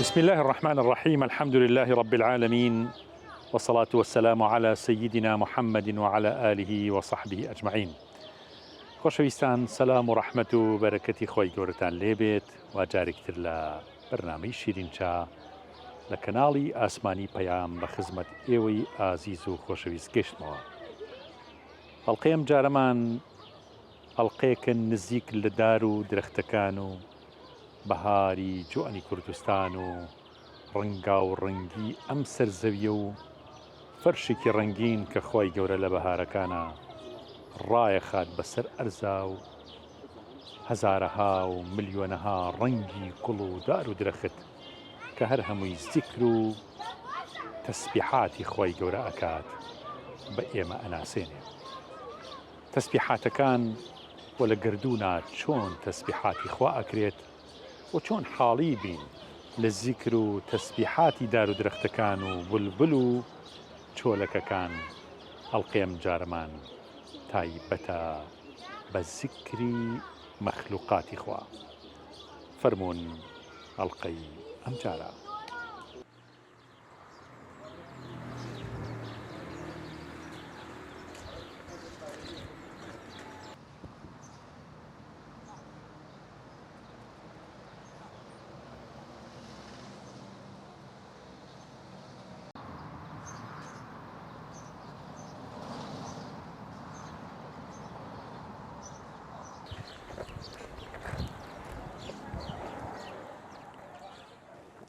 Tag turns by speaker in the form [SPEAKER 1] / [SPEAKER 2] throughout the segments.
[SPEAKER 1] بسم الله الرحمن الرحيم. الحمد لله رب العالمين، والصلاة والسلام على سيدنا محمد وعلى آله وصحبه أجمعين. خۆشەویستان، سەلام و ڕەحمەت و بەرەکەتی خۆی گەورەتان لێبێت و جارێکتر لە بەرنامەی شیرینچا لە کەناڵی ئاسمانی پەیام بە خزمەت ئێوەی ئازیز و خۆشەویست گەشتمەوە. هەڵقەیەم جارەمان هەڵقەیەکە نزیک لە دار و درەختەکان و بەهاری جوانی کوردستان و ڕەنگا و ڕەنگی ئەم سەرزەویە و فەرشێکی ڕەنگین کە خۆی گەورە لە بەهارەکانە ڕایەخات بەسەر ئەرزا و هەزارەها و ملیۆنەها ڕەنگی گوڵ و دار و درەخت کە هەر هەمووی زیکر و تەسبیحاتی خۆی گەورە ئەکات بە ئێمە ئەناسێنێ. تەسبیحاتەکان وە لە گردوونا چۆن تەسبیحاتی خوا ئەکرێت و چۆن حاڵی بین لە زیکر و تەسبیحاتی دار و درەختەکان و بولبول و چۆلەکەکان. هەڵقەیەم جارەمان تایبەتە بە زیکری مەخلوقاتی خوا. فەرموون هەڵقەی ئەم جارە.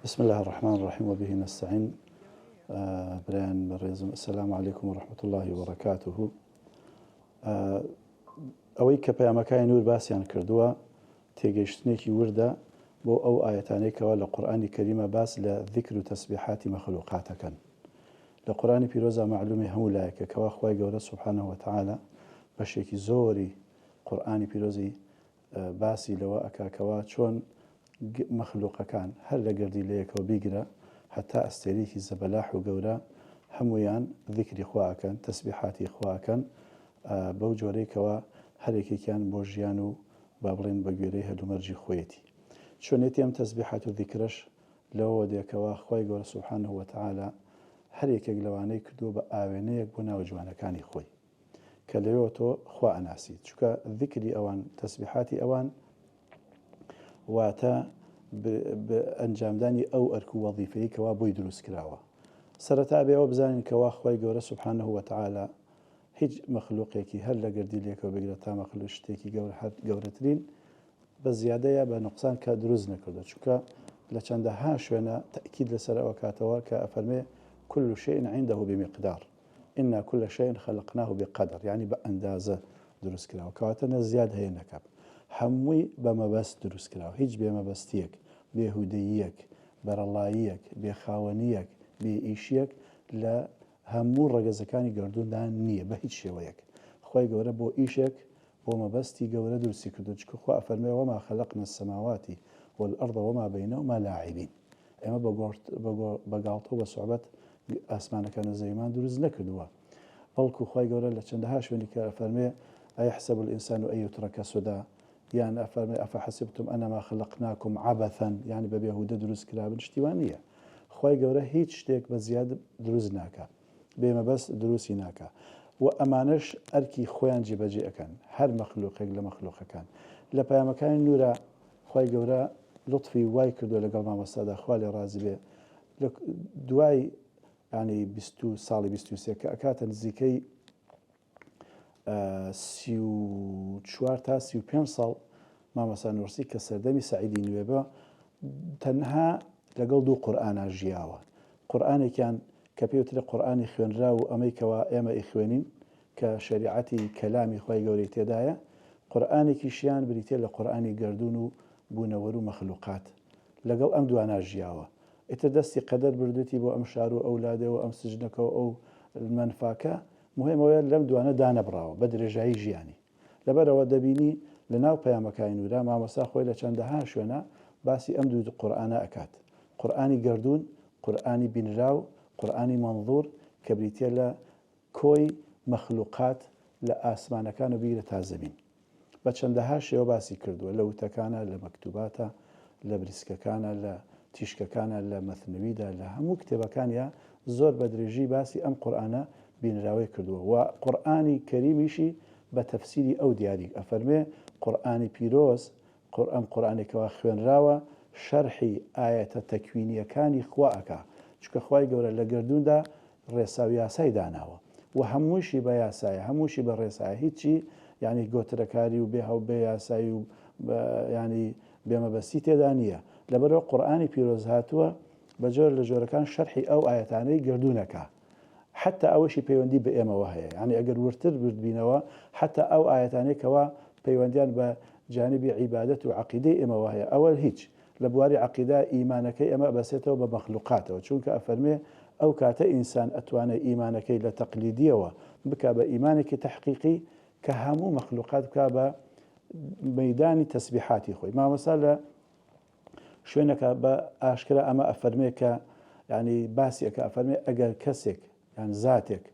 [SPEAKER 2] بسم الله الرحمن الرحيم وبه نستعين. بريان بريزم، السلام عليكم ورحمة الله وبركاته. ئەوەی کە پەیامەکانی نور باسییان کردووە تێگەیشتنێکی وردە بۆ ئەو ئاەتانێکەوە لە قورئانی کەریمە باس لە ذیکر و تەسبیحاتی مەخلوقاتەکەن. لە قورئانی پیرۆزە معلومی هەموو لایەکەکەوە خوای گەورە سوبحانەه وتعالە بەشێکی زۆری قورئانی پیرۆزی باسی لەوە ئەکاکەوە چۆن مەخلوقەکان هەر لە گردی لەیەکەوە بیگرە هەتا ئەستێرێکی زەبەلاح و گەورە هەمویان ذیکری خواکەن، تەسبیحاتی خواکەن، بەو جۆرەیەکەوە هەرێکێکیان بۆ ژیان و با بڵێن بە گوێرەی هەردوومەرجی خۆیەتی. چۆنێتی ئەم تەسبیحات و ذیکرش لەوە دێکەوە خوای گەورە سوبحانەه وتعالە هەرێکێک لەوانەی کردووە بە ئاوێنەیەک بۆ ناو جوانەکانی خۆی کە لەوێەوە تۆ خوا ئەناسیت. چونکە ذیکری ئەوان، تەسبیحاتی ئەوان واتە ئەنجامدانی ئەو ئەرک و وەظیفەیە کەوا بۆی دروست کراوە. سەرەتا بێەوە بزانین کەوا خوای گەورە سوبحانەه وتعالە هیچ مەخلوقێکی هەر لە گردی لێکەوە بگرێت تا مەخلوق شتێکی گەورەترین بە زیادەیە بە نوقسان کە دروست نەکردو. چونکە لە چەندەها شوێنە تەئکید لەسەر ئەوە کاتەوە کە ئەفەرمێ كل شيء عنده بمقدار إنا كل شيء خلقناه بقدر، يعني بأندازة دروست کراوە کەواتە نە زیاد هەیە نەکەب، هەمووی بە مەبەست دروست کراوە، هیچ بێمەبەستیەک، بێهودەییەک، بەرەڵاییەک، بێخاوەنیەک، بێ ئیشیەک لە هەموو ڕەگەزەکانی گردووندا نییە بە هیچ شێوەیەک. خوای گەورە بۆ ئیشێک بۆ مەبەستی گەورە دروستی کردو. چکە خوا ئەفەرمێ وما خلقنا السماوات والأرض وما بينهما لاعبين. ئێمە بەگاڵتە و بە سوحبەت ئاسمانەکان و زەویمان دروست نەکردووە، بەڵکو خوای گەورە لە چەندەها شوێنی کە ئەفەرمێ أيحسب الإنسان أن يترك سدى، يعني أفرمي أفحسبتم أنما خلقناكم عبثا، يعني ببيهودة دروست كرابن شتيوانية. خوای گەورە هیچ شتێک بە زیاد دروست ناکە، بێمە بەس دروستی ناکە و ئەمانش ئەرکی خۆیان جێبەجێ ئەەکەن، هەر مەخلوقێک لە مەخلوقەکان. لە پەیامەکانی نورە خوای گەورە لطفی وای کردو لەگەڵ مامۆستادا خوا لێ ڕازی بێ لە دوای ینی 20 ساڵی 23 کە ئەکاتە نزیکەی 34 تا 35 ساڵ مامۆستا نورسی کە سەردەمی سەعیدی نوێبە تەنها لەگەڵ دوو قورئانە ژیاوە. قورئانێکیان کە پێوترە قورئانی خوێنرا و ئەمەیکەوە ئێمە ئیخوێنین کە شەریعەتی کەلامی خوای گەورەی تێدایە، قورئانێکیشیان بریتێ لە قورئانی گردون و بوونەوەر و مەخلوقات، لەگەڵ ئەم دوانە ژیاوە. ئیتر دەستی قەدەر بردووتی بۆ ئەم شار و ئەولادەوە ئەم سجنەکەەوە ئەو منفاکە مهمەوەیە لەم دوانە دانەبراوە بە درێژایی ژیانی. لەبەرەوە دەبینی لە ناو پەیامەکانی نورا مامۆستا خۆی لە چەندەها شوێنە باسی ئەم دوو قورئانە ئەکات، قورئانی گردون، قورئانی بینراو، قورئانی منظور کە بریتێ لە کۆی مەخلوقات لە ئاسمانەکان و بیرە تا زەوین. بە چەندەها شێوە باسی کردووە، لە وتەکانە، لە مەکتوباتە، لە بریسکەکانە، لە تیشکەکانە لە مەثنەویدا لە هەموو کتێبەکانیا زۆر بە درێژی باسی ئەم قورئانە بینراوی کردووە و قورئانی کەریمیشی بە تەفسیری ئەو دیاری ئەفەرمێ قورئانی پیرۆز ئەم قورئانێکەوە خوێنراوە شەرحی ئایەتە تەکوینیەکانی خوا ئەکا چونکە خوای گەورە لە گردووندا ڕێسا و یاسای داناوە و هەمووشی بە یاسایە هەمووشی بە ڕێسایە هیچی یعنی گۆترەکاری و بێ هەو بێ یاسایی و ینی بێمەبەستی تێدا نییە لەبەرەوە قورئانی پیرۆز هاتووە بە جۆر لە جۆرەکان شەرحی ئەو ئاەتانەی گردوونەکە حتا ئەوەشی پەیوەندی بە ئێمەوە هەیە ینی ئەگەر ورتر بردبینەوە حتا ئەو ئاەتانێکەوە پەیوەندیان بە جانبی عیبادەت و عەقیدەی ئێمەوە هەیە ئەوە هیچ لە بواری عەقیدا ئیمانەکەی ئەمە بەسێتەوە بە مەخلوقاتەوە چونکە ئەفەرمێ ئەو کاتە ئینسان ئەتوانێت ئیمانەکەی لە تەقلیدیەوە بکە بە ئیمانێکی تەحقیقی کە هەموو مەخلوقات بکە بە مەیدانی تەسبیحاتی خۆی مامەسا لە شوێنەکە بە ئاشکرا ئەمە ئەفەرمێ کە ینی باسیەکە ئەفەرمێ ئەگەر کەسێک یان زاتێک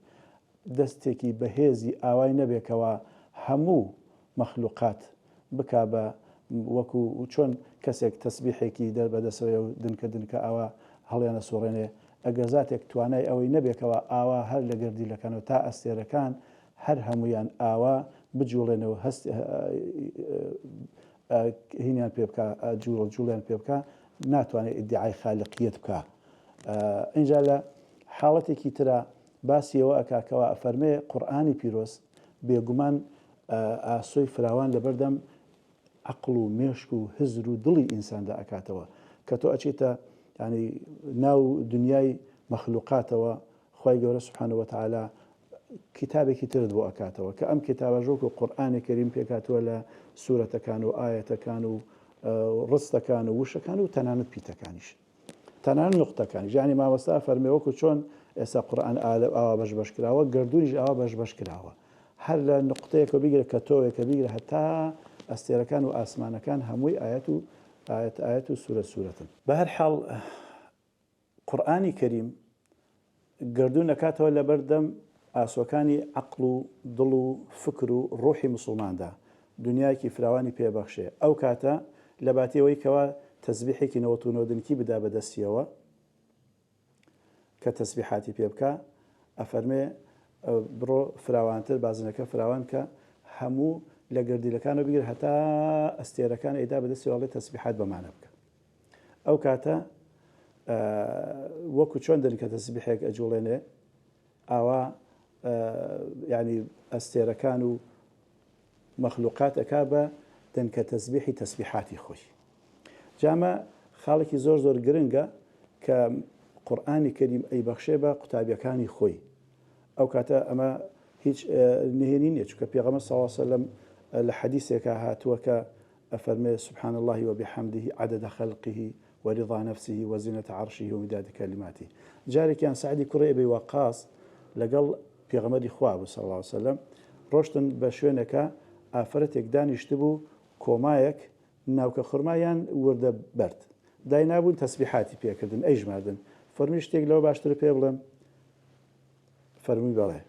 [SPEAKER 2] دەستێکی بەهێزی ئاوای نەبێکەوە هەموو مەخلوقات بکا بە وەکو چۆن کەسێک تەسبیحێکی دەربەدەسەوەی و دنکە ئاوا هەڵیانە سوڕێنێ ئەگەر زاتێک توانای ئەوەی نەبێکەوە ئاوا هەر لە گردیلەکانەوە تا ئەستێرەکان هەر هەمویان ئاوا بجوڵێنەوە هەست هینیان پێ بکە جوڵیان پێ بکە ناتوانێت ئیدعای خالقیت بکە اینجا لە حاڵەتێکی ترە باسیەوە ئەکاکەوە ئەفەرمێ قورئانی پیرۆز بێگومان ئاسۆی فراوان لەبەردەم عەقڵ و مێشک و هزر و دڵی ئینساندا ئەکاتەوە کە تۆ ئەچیتە ینی ناو دنیای مەخلوقاتەوە خوای گەورە سوبحانەهو وتەعالا کتابێکی ترت بۆ ئەکاتەوە کە ئەم کتابە ژۆکو قورئانی کەریم پێکاتوە لە سوورەتەکان و ئایەتەکان و ڕستەکان و وشەکان و تەنانەت پیتەکانیش تەنانەت نوقتەکانی ژیانی مامۆستا فەرمێ وەکو چۆن ئێستا قورئان ئاوا بەش کراوە گردوونیش ئاوا بەش کراوە هەر لە نقطەیەکە بیگرە کە تۆیەکە بیگرە هەتا ئەستێرەکان و ئاسمانەکان هەمووی ئاەت و سوورەتن بە هەر حاڵ قورئانی کەریم گردوون نەکاتەوە لەبەردەم ئاسۆکانی عەقڵ و دڵ و فکر و ڕۆحی موسڵماندا دنیایکی فراوانی پێبەخشێ ئەو کاتە لە باتیەوەی کەوا تەسبیحێکی نەوەتونۆدنکی بدا بەدەستیەوە کە تەسبیحاتی پێ بکە ئەفەرمێ بڕۆ فراوانتر بازنەکە فراوان کە هەموو لە گردیلەکانە بگیر هەتا ئەستێرەکان ئەیدا بەدەستی وڵێ تەسبیحات بەمانە بکە ئەو کاتە وەکو چۆن دەرکە تەسبیحێک ئەجوڵێنێ ئاوا ینی ئەستێرەکان و مەخلوقات ئەکا بە دەنکە تەسبیحی تەسبیحاتی خۆی جامە خاڵێکی زۆر گرنگە کە قورئانی کەریم ئەیبەخشێ بە قوتابیەکانی خۆی ئەو کاتە ئەمە هیچ نهێنی نییە چونکە پێغەمبەر صلی الله علیه وسلم لە حەدیثێکە هاتووە کە ئەفەرمێ سبحان الله وبحمده عدد خلقه ورضا نفسه وزنة عرشه ومداد كلماته جارێکیان سعدی کوڕی ئەبی وەقاص لەگەڵ پێغەمبەری خوا بوو صلی الله علیه وسلم ڕۆشتن بە شوێنێکە ئافرەتێک دانیشتبوو کۆمایەک ناوکە خورمایان وردە بەرد داینابوون تەسبیحاتی پێکردن ئەیژماردن فەرمی شتێک لەوە باشتر پێ بڵێم فەرمووی بەڵێ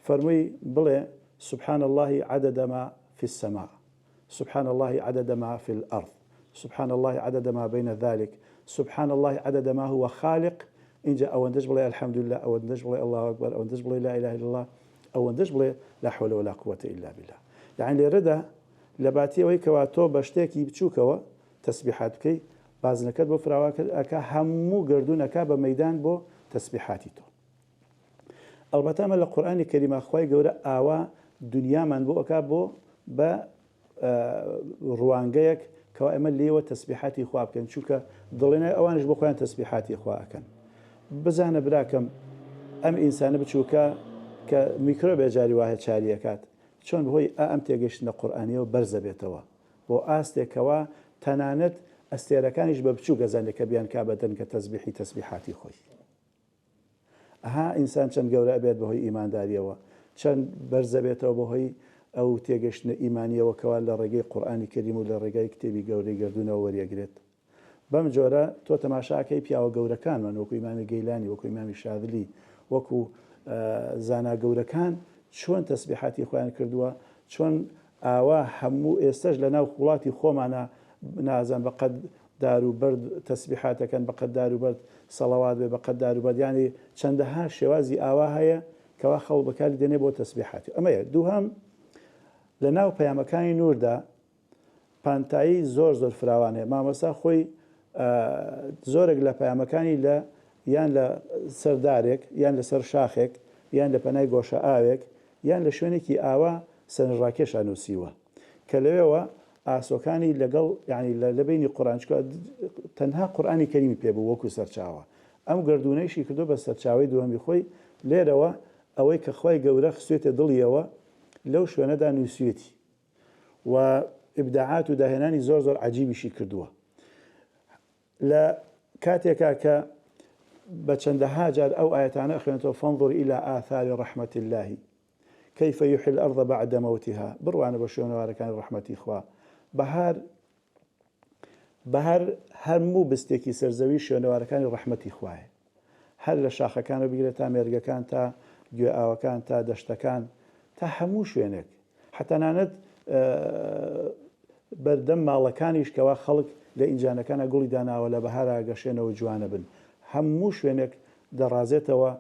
[SPEAKER 2] فەرمووی بڵێ سبحان الله عدد ما في السماء سبحان الله عدد ما في الأرض سبحان الله عدد ما بين ذلك سبحان الله عدد ما هو خالق إنجا أو أندج بلي الحمد لله أو أندج بلي الله أكبر أو أندج بلي لا إله إلا الله أو أندج بلي لا حول ولا قوة إلا بالله يعني لرده لباتي ويكواتو بشتكي بتشوكوا تسبيحات كي بازنكت بو فراواكت أكا همو قردونك بميدان بو تسبيحاتي تو البته من القرآن الكريم أخوي جورا آوا دنيا من بو أكا بو ب روانجيك كوا إما اللي هو تسبيحاتي إخواب كان شوكا ضلنا أوانش بو خوان تسبيحاتي إخواب كان بزانا براكم أم إنسان بتشوكا كميكروب جاري واحد شاريكات شون بهوي أم تيجيشنا قرآنية وبرزة بيتوا بو آستكوا تنانت استيركانش ببتشوكا زانك بيان كابتن كتسبيحي تسبيحاتي خوي ها إنسان چەند گەورە ئەبێت بەهۆی ئیمانداریەوە چەند بەرزە بێتەوە بەهۆی ئەو تێگەشتنە ئیمانیەوە کەوا لە ڕێگەی قورئانی کەریم و لە ڕێگای کتێبی گەورەی گردوونەوە وەریەگرێت بەم جۆرە تۆ تەماشاکەی پیاوە گەورەکانمان وەکو ئیمامی گەیلانی وەکو ئیمامی شاذلی وەکو زانا گەورەکان چۆن تەسبیحاتی خۆیان کردووە چۆن ئاوا هەموو ئێستش لە ناو وڵاتی خۆمانە نازان بەقەد دار و بەرد تەسبیحاتەکەن بەقەت دار و بەرد سەڵەوات بێ بەقەت دار و بەرد ینی چەندەها شێوازی ئاوا هەیە کەوا خەڵ بەکاری دێنێ بۆ تەسبیحاتی ئەمەیە دووهەم لە ناو پەیامەکانی نوردا پانتایی زۆر فراوانەیە مامۆستا خۆی زۆرێک لە پەیامەکانی لە یان لە سەردارێک یان لەسەر شاخێک یان لە پەنای گۆشە ئاوێک یان لە شوێنێکی ئاوا سەرنجڕاکێشان نووسیوە کە لەوێەوە ئاسۆکانی لەگەڵ ینی لە بینی قورآنچکە تەنها قورآانی کەریمی پێبوو وەکو سەرچاوە ئەم گردونەیشی کردو بە سەرچاوی دووەمی خۆی لێرەوە ئەوەی کە خۆی گەورە خستێتە دڵیەوە لەو شوێنەدا نووسێتی و ئبداعات و داهێنانی زۆر عجیبیشی کردووە لە کاتێکا کە بە چەندەها جار ئەو ئاەتانە خوێنێتەوە فانظر إلى آثار رحمة الله كيف يحيي الأرض بعد موتها بڕوانە بە شوێنەوارەکانی ڕەحمەتی خوا بەهار هەموو بستێکی سەرزەوی شوێنەوارەکانی ڕەحمەتی خوایە هەر لە شاخەکانە بگرێت تا مێرگەکان تا گوێ ئاوەکان تا دەشتەکان تا هەموو شوێنێک حتەنانەت بەردەم ماڵەکانیش کەوا خەڵک لە ئینجانەکانە گوڵی داناوە لە بەهار ئاگەشێنەوە جوانە بن هەموو شوێنێک دەڕازێتەوە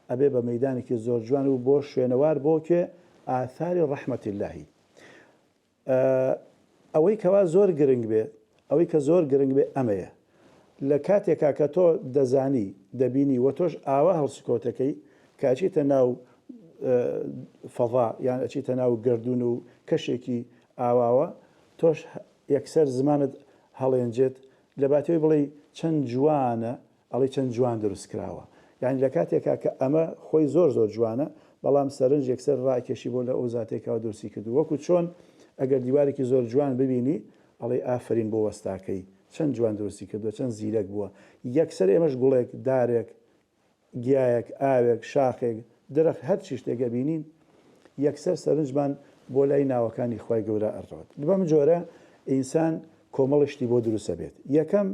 [SPEAKER 2] ئەبێ بە مەیدانێکی زۆر جوان و بۆ شوێنەوار بۆکێ ئاثاری ڕەحمەتی اللهی ئەوەی کەوا زۆر گرنگ بێت ئەوەی کە زۆر گرنگ بێ ئەمەیە لە کاتێکا کە تۆ دەزانی دەبینی وە تۆش ئاوا هەڵسکۆتەکەی کاچیتە ناو فەضا یان ئەچیتە ناو گردون و کەشێکی ئاواوە تۆش یەکسەر زمانت هەڵێنجێت لە باتەوەی بڵێ چەند جوانە ئەڵێ چەند جوان دروست کراوە یعنی لە کاتێکا کە ئەمە خۆی زۆر جوانە بەڵام سەرنج یەکسەر ڕاکێشی بۆ لە ئەو زاتێکەوە دروستی کردو وەکو چۆن ئەگەر دیوارێکی زۆر جوان ببینی ئەڵێ ئافرین بۆ وەستاکەی چەند جوان دروستی کردووە چەند زیرەک بووە یەکسەر ئێمەش گوڵێک دارێک گیایەک ئاوێک شاخێک دەرەخت هەر چی شتێکە بینین یەکسەر سەرنجمان بۆ لای ناوەکانی خوای گەورە ئەڕۆت بەم جۆرە ئینسان کۆمەڵشتی بۆ دروستە بێت یەکەم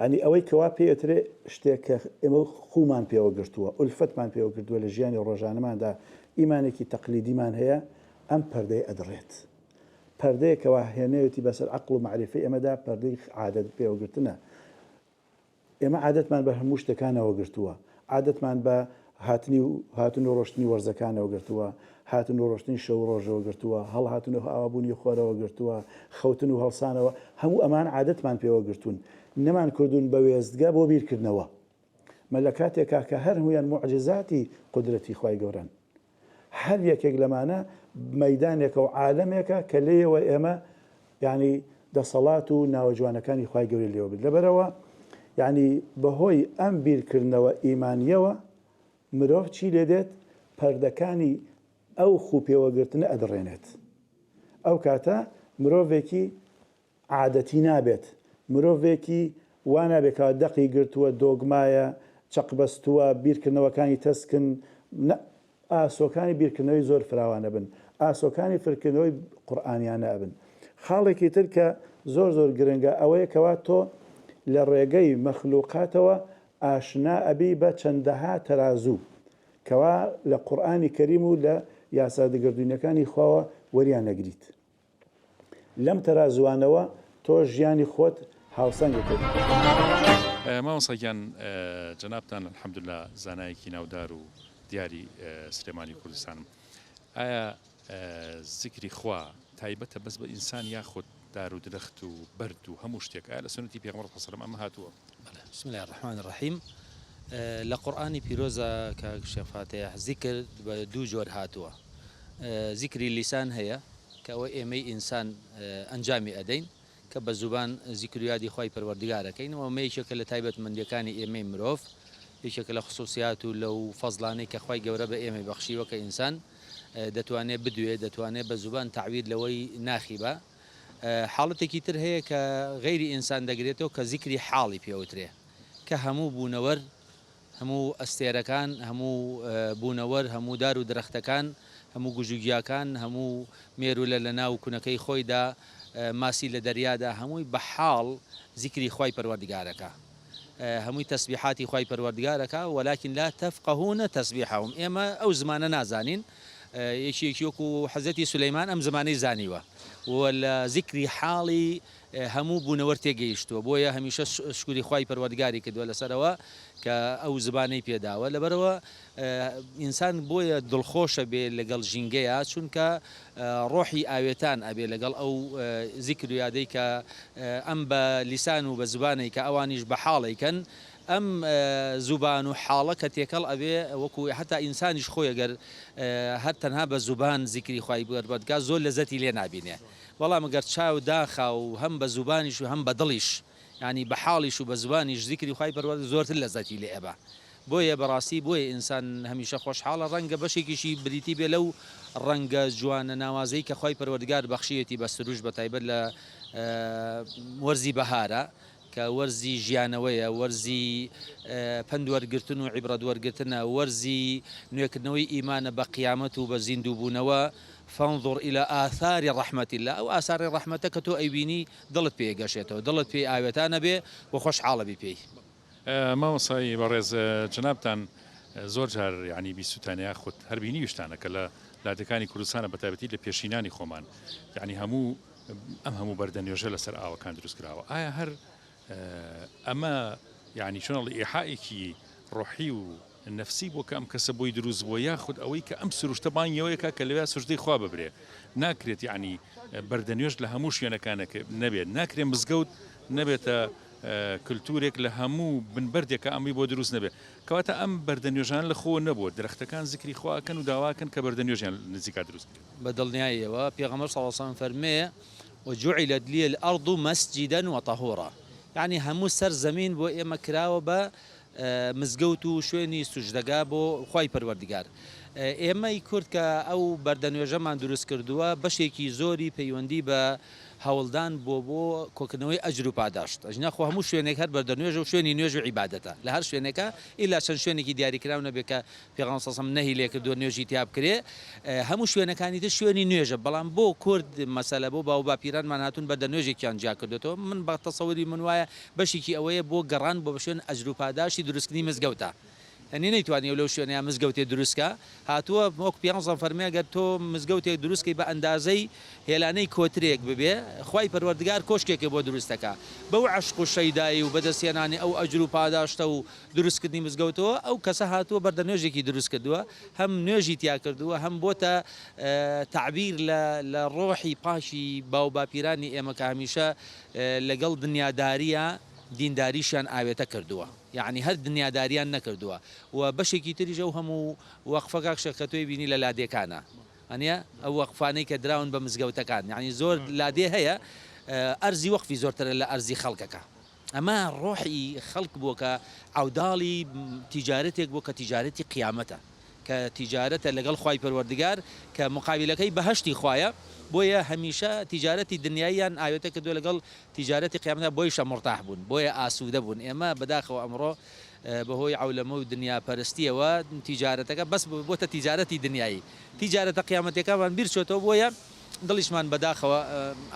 [SPEAKER 2] ینی ئەوەی کەوا پێوترێ شتێک کە ئێمە خومان پێوە گرتووە ئولفەتمان پێوە کردووە لە ژیانی ڕۆژانەماندا ئیمانێکی تەقلیدیمان هەیە ئەم پەردەی ئەدڕێت پەردەیەکەوە هێنەوەتی بەسەر عەقڵ و معرفەی ئێمەدا پەردەی عادەت پێوەگرتنە ئێمە عادەتمان بە هەموو شتەکانەوە گرتووە عادەتمان بە هاتن و ڕۆشتنی وەرزەکانەوە گرتووە هاتن و ڕۆشتنی شەو ڕۆژەوە گرتووە هەڵهاتن و ئاوابوونی خۆرەوە گرتووە خەوتن و هەڵسانەوە هەموو ئەمان عادەتمان پێوە گرتوون نەمان کردوون بە وێستگا بۆ بیرکردنەوە مە لە کاتێکا کە هەر هەمویان موعجزاتی قودرەتی خوای گەورەن هەر یەکێک لەمانە مەیدانێکە و عالەمێکە کە لێەوە ئێمە ینی دەسەڵات و ناوەجوانەکانی خوای گەوری لێوە بێت لەبەرەوە ینی بەهۆی ئەم بیرکردنەوە ئیمانیەوە مرۆڤ چی لێ دێت پەردەکانی ئەو خوپێوەگرتنە ئەدڕێنێت ئەو کاتە مرۆڤێکی عادەتی نابێت مرۆڤێکی وانابێکەوە دەقی گرتووە دۆگمایە چەقبەستووە بیرکردنەوەکانی تەسکن ئاسۆکانی بیرکردنەوەی زۆر فراوانە بن ئاسۆکانی فرکردنەوەی قورئانیانە ئەبن خاڵێکی تر کە زۆر گرنگە ئەوەیە کەوا تۆ لە ڕێگەی مەخلووقاتەوە ئاشنا ئەبی بە چەندەها تەرازوو کەوا لە قورئانی کەریم و لە یاسادەگردوونەکانی خواوە وەریان نەگریت لەم تەرازوانەوە تۆ ژیانی خۆت هاوسەنگەکەیت
[SPEAKER 1] مامۆستاگیان جەنابتان الحەمدوللا زانایەکی ناودار و دیاری سلێمانی کوردستانم ئایا زیکری خوا تایبەتە بەس بە ئینسان یاخود دار و درەخت و بەرد و هەموو شتێک ئایا لە سنەتی پێغەمبەر صلی الله علیه و سلم ئەمە هاتووە
[SPEAKER 3] بسم الله الرحمن الرحیم لە قورئانی پیرۆزە کە شەفاتەیە زیکر بە دوو جۆر هاتووە زیکری لیسان هەیە کە ئەوە ئێمەی ئینسان ئەنجامی ئەدەین کە بە زوبان زیکر و یادی خوای پەروەردگارەکەین و ئەمە یەکێکە لە تایبەتمەندیەکانی ئێمەی مرۆڤ یەکێکە لە خصوصیات و لەو فەزڵانەی کە خوای گەورە بە ئێمەی بەخشیوە کە ئینسان دەتوانێت بدوێ دەتوانێت بە زوبان تعوید لەوەی ناخیبە حاڵەتێکی تر هەیە کە غەیری ئینسان دەگرێتەوە کە زیکری حاڵی پێوترێ کە هەموو بوونەوەر هەموو ئەستێرەکان هەموو بوونەوەر هەموو دار و درەختەکان هەموو گوژوگیاکان هەموو مێرولە لە ناو کونەکەی خۆیدا ماسی لە دەریادا هەمووی بە حاڵ زیکری خوای پەروەردگارەکە هەمووی تەسبیحاتی خوای پەروەردگارەکە وەلاکین لا تەفقەهونە تەسبیحەهم ئێمە ئەو زمانە نازانین یەکێکی وەکو حەزەتی سولەیمان ئەم زمانەی زانیوە و لە زیکری حاڵی هەموو بوونەوە تێگەیشتووە بۆیە هەمیشە شکوری خوای پەروەردگاری کردووە لەسەرەوە کە ئەو زبانەی پێداوە لەبەرەوە ئینسان بۆیە دڵخۆشە بێ لەگەڵ ژینگەیە چونکە ڕۆحی ئاوێتان ئەبێ لەگەڵ ئەو زیکر و یادەی کە ئەم بە لیسان و بە زبانەی کە ئەوانیش بە حاڵیکەن ئەم زوبان و حاڵە کە تێکەڵ ئەبێ وەکو حتا ئینسانیش خۆی ئەگەر هەر تەنها بە زوبان زیکری خوای بەربەدگا زۆر لەزەتی لێ نابینێ بەڵام ئەگەر چاو داخا و هەم بە زوبانیش و هەم بە دڵیش ینی بە حاڵیش و بە زوبانیش زیکری خوای پەروەردگار زۆرتر لەزەتی لێ ئەبا بۆیە بەڕاستی بۆیە ئینسان هەمیشە خۆشحاڵە ڕەنگە بەشێکیشی بریتی بێ لەو ڕەنگە جوانە ناوازەی کە خوای پەروەردگار بەخشیەتی بە سروش بە تایبەت لە وەرزی بەهارە کە وەرزی ژیانەوەیە وەرزی پندوەرگرتن و عیبرەتوەرگرتنە وەرزی نوێکردنەوەی ئیمانە بە قیامەت و بە زیندووبوونەوە فانظر إلى آثار رحمة الله أو آثار رحمتك تو أيبيني ضلت بيه قشيته ضلت بيه آياتنا به وخش عالبي بيه
[SPEAKER 1] ما وصاي برز جنابتان زۆر جار ینی بیستانە یاخود هەربینی وشتانە کە لە لادەکانی کوردستانە بەتابەتی لە پێشینانی خۆمان یعنی هەموو بەردەنێژە لەسەر ئاوەکان دروست کراوە ئایا هەر ئەمە یعنی چۆنڵی ئێحائێکی ڕۆحی و نفسی بۆ کە ئەم کەسە بۆی دروست بۆ یاخود ئەوەی کە ئەم سروشتەبانیەوەیەکە کە لەوێ سوژدەی خوا ببرێ ناکرێت یعنی بەردەنێژ لە هەموو شوێنەکانەکە نەبێت ناکرێت مزگەوت نەبێتە کللتورێک لە هەموو بنبەردێکە ئەمی بۆ دروست نەبێت کەواتە ئەم بەردەنێژان لە خۆ نەبووە درەختەکان زیکری خواکەن و داواکەن کە بەردەنێژیان نزیکا دروست
[SPEAKER 3] بە دڵنیاییەوە پێغەمبەر صلی الله علیه وسلم فەرمێ وجعلت لي الأرض مسجدا وطهورا يعني هەموو سەر زەمین بۆ ئێمە کراوە بە مزگەوت و شوێنی سوژدەگا بۆ خوای پەروەردگار ئێمەی کورد کە ئەو بەردەنوێژەمان دروست کردووە بەشێکی زۆری پەیوەندی بە هەوڵدان بۆ کۆکردنەوەی ئەجر و پاداشت ئەژنەخۆ هەموو شوێنێک هەر بەردەنوێژە و شوێنی نوێژ و عیبادەتە لە هەر شوێنێکە ئیلا چەند شوێنێکی دیاریکراو نەبێت کە پێغەمبەر صلی الله علیه و سلم نەهی لێ کردووە نوێژی تیا بکرێ هەموو شوێنەکانی تر شوێنی نوێژە بەڵام بۆ کورد مەسەلە بۆ باو باپیرانمان هاتوون بەردەنوێژێکیان جیا کردوێتەوە من بە تەسەووری من وایە بەشێکی ئەوەیە بۆ گەڕان بۆ بە شوێن ئەجر و پاداشتی دروستکردنی مزگەوتە ئەنی نەیتوانانی لەو شوێنەیە مزگەوتێ دروستکە هاتووە وەک پیانزان فەرمێ گەر تۆ مزگەوتێک دروستکەی بە ئەندازەی هێلانەی کۆترێک ببێ خوای پەروەردگار کۆشکێکی بۆ دروستەکە بەو عەشق و شەیدایی و بەدەستێنانی ئەو ئەجر و پاداشتە و دروستکردنی مزگەوتەوە ئەو کەسە هاتووە بەردەنوێژێکی دروست کردووە هەم نوێژی تیا کردووە هەم بۆتە تعبیر لە ڕۆحی پاشی باو باپیرانی ئێمە کە هەمیشە لەگەڵ دنیاداریە دینداریشیان ئاوێتە کردووە یعنی هەر دنیاداریان نەکردووە و بەشێکی تریژە و هەموو وەقفەکە شەکەتۆی بینی لە لادێکانە ئەنیە ئەو وەقفانەی کە دراون بە مزگەوتەکان یعنی زۆر لادێ هەیە ئەرزی وەقفی زۆرترە لە ئەرزی خەڵکەکە ئەمە ڕۆحی خەڵک بووە کە عەوداڵی تیجارەتێک بووە کە تیجارەتی قیامەتە کە تیجارەتە لەگەڵ خوای پەروەردگار کە مقابلەکەی بەهەشتی خوایە بۆیە هەمیشە تیجارەتی دنیاییان ئاوێتە کردووە لەگەڵ تیجارەتی قیامەتە بۆیشە مرتاح بوون بۆیە ئاسوودە بوون ئێمە بەداخەوە ئەمڕۆ بەهۆی عولەمە و دنیا پەرستیەوە تیجارەتەکە بەس بۆتە تیجارەتی دنیایی تیجارەتە قیامەتەکەمان بیرچێتەوە بۆیە دڵیشمان بەداخەوە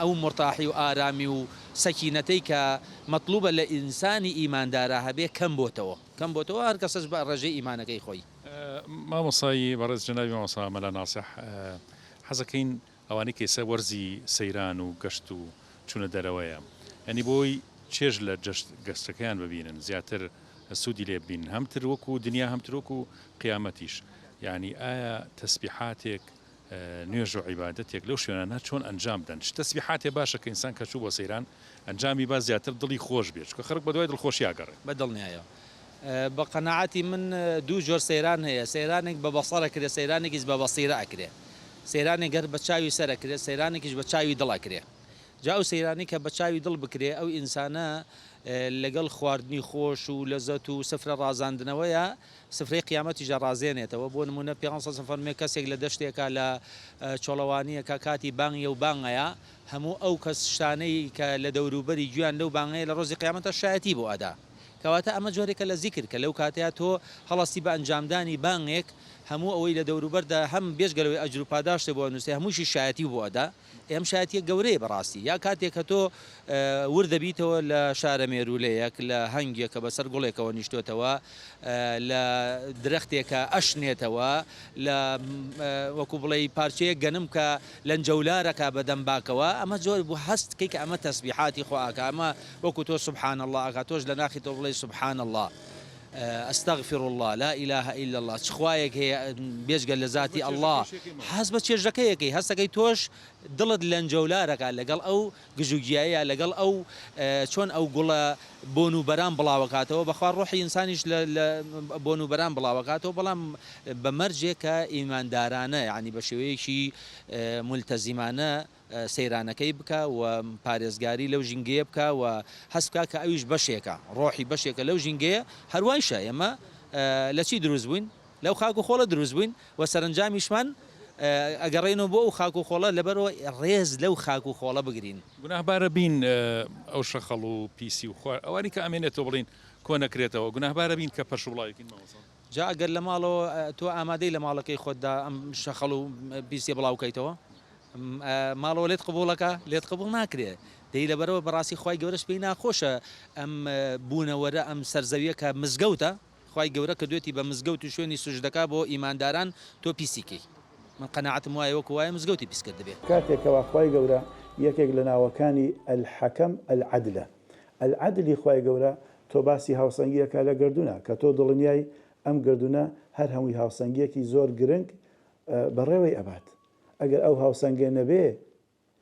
[SPEAKER 3] ئەو مرتاحی و ئارامی و سەکینەتەی کە مەطلوبە لە ئینسانی ئیماندارە هەبێ کەم بۆتەوە هەر کەسەش بە ڕێژەی ئیمانەکەی خۆی
[SPEAKER 1] مامۆسایی بەڕێز جەنابی مامۆستا مەلا ناسح حەزەکەین ئەوانەی کەسە وەرزی سەیران و گەشت و چوونە دەرەوەیە ئەنی بۆی چێژ لە گەشتەکەیان ببینن زیاتر سوودی لێ ببین هەمتر وەکو دنیا هەمتر وەکو قیامەتیش یعنی ئایا تەسبیحاتێک نوێژ و عیبادەتێک لەو شوێنانە چۆن ئەنجام بدەن تەسبیحاتێ باشە کە ئینسان کە چوو بۆ سەیران ئەنجامی با زیاتر دڵی خۆش بێت کە خەڵک بەدوای دڵخۆشی ئاگەڕێ
[SPEAKER 3] بە دڵنیایە بە قەناعەتی من دوو جۆر سەیران هەیە سەیرانێک بە بەسەرە کرێ سەیرانێکیش بە بەسیرە ئەکرێ سەیرانێک گەر بە چاوی سەرەکرێت سەیرانێکیش بە چاوی دڵەکرێ جا ئەو سەیرانی کە بە چاوی دڵ بکرێ ئەو ئینسانە لەگەڵ خواردنی خۆش و لەزەت و سفرە ڕازاندنەوەیە سفرەی قیامەتیژە ڕازێنێتەوە بۆ نمونە پێغەمبەر صلی الله علیه و فەرمێ کەسێک لە دەشتێکە لە چۆڵەوانیەکە کاتی بانگیە و بانگەیە هەموو ئەو کەس شتانەی کە لە دەوروبەری گویان لەو بانگەیە لە ڕۆژی قیامەتە شایەتی بۆ ئەدا کەواتە ئەمە جۆرێکە لە زیکر کە لەو کاتەیە تۆ هەڵەستی بە ئەنجامدانی بانگێک هەموو ئەوەی لە دەوروبەردا هەم بێژگەلەوەی ئەجر و پاداشتێ بۆ نووسێ هەمووشی شایەتی بۆ ئەدا ئەم شایەتیە گەورەیە بەڕاستی یا کاتێک کە تۆ وردەبیتەوە لە شارە مێرولەیەک لە هەنگێکە بەسەر گوڵێکەوە نیشتۆتەوە لە درەختێکە ئەشنێتەوە لە وەکو بڵێ پارچەیە گەنم کە لەنجەولارەکە بەدەم باکەوە ئەمە زۆر بوو هەست کەیکە ئەمە تەسبیحاتی خۆئاکە ئەمە وەکو تۆ سبحان الله ئاکا تۆش لە ناخی تۆ بڵێ سبحان الله استغفر الله لا اله الا الله چخوایەک هەیە بێژگە لە ذاتی الله حەز بە چێژەکەیەکەی هەستەکەی تۆش دڵت لەنجەولارەکە لەگەڵ ئەو گژوگیایە لەگەڵ ئەو چۆن ئەو گوڵە بۆنوبەران بڵاوەکاتەوە بەخوا ڕۆحی ئینسانیش لە بۆنوبەران بڵاوەکاتەوە بەڵام بە مەرجێکە ئیماندارانە یعنی بە شێوەیەکی ملتەزیمانە سەیرانەکەی بکە و پارێزگاری لەو ژینگەیە بکە و هەست بکە کە ئەویش بەشێکە ڕۆحی بەشێکە لەو ژینگەیە هەروایشە ئێمە لە چی دروست بووین لەو خاک و خۆڵە دروست بووین و سەرنجامیشمان ئەگەڕێنەوە بۆ ئەو خاک و خۆڵە لەبەرەوە ڕێز لەو خاک و خۆڵە بگرین
[SPEAKER 1] گوناهبارە بین ئەو شەخەڵ و پیسی و خوار ئەوانی کە ئەمێنێتەوە بڵین کۆ نەکرێتەوە گوناهبارە بین کە پەش وڵایەکین مەوەسە
[SPEAKER 3] جا ئەگەر لە ماڵەوە تۆ ئامادەی لە ماڵەکەی خۆتدا ئەم شەخەڵ و پیسێ بڵاوکەیتەوە ماڵەوە لێت قبولەکە لێت قبول ناکرێت دەی لەبەرەوە بەڕاستی خی گەورەش پێی ناخۆشە ئەم بوونەوەرە ئەم سەرزەویە کە مزگەوتە خی گەورە کە دوێتی بە مزگەوت و شوێنی سوژدەکە بۆ ئیمانداران تۆ پیسیکەی من قەناعەتم وایە وەکو وایە مزگەوتی پیسکرد دەبێت
[SPEAKER 2] کاتێکەوە خی گەورە یەکێک لە ناوەکانی الحەکەم العەدلە العەدلی خی گەورە تۆ باسی هاوسەنگیەکە لە گردونە کە تۆ دڵنیای ئەم گردونە هەر هەمووی هاوسەنگیەکی زۆر گرنگ بەڕێوەی ئەبات ئەگەر ئەو هاوسەنگێ نەبێ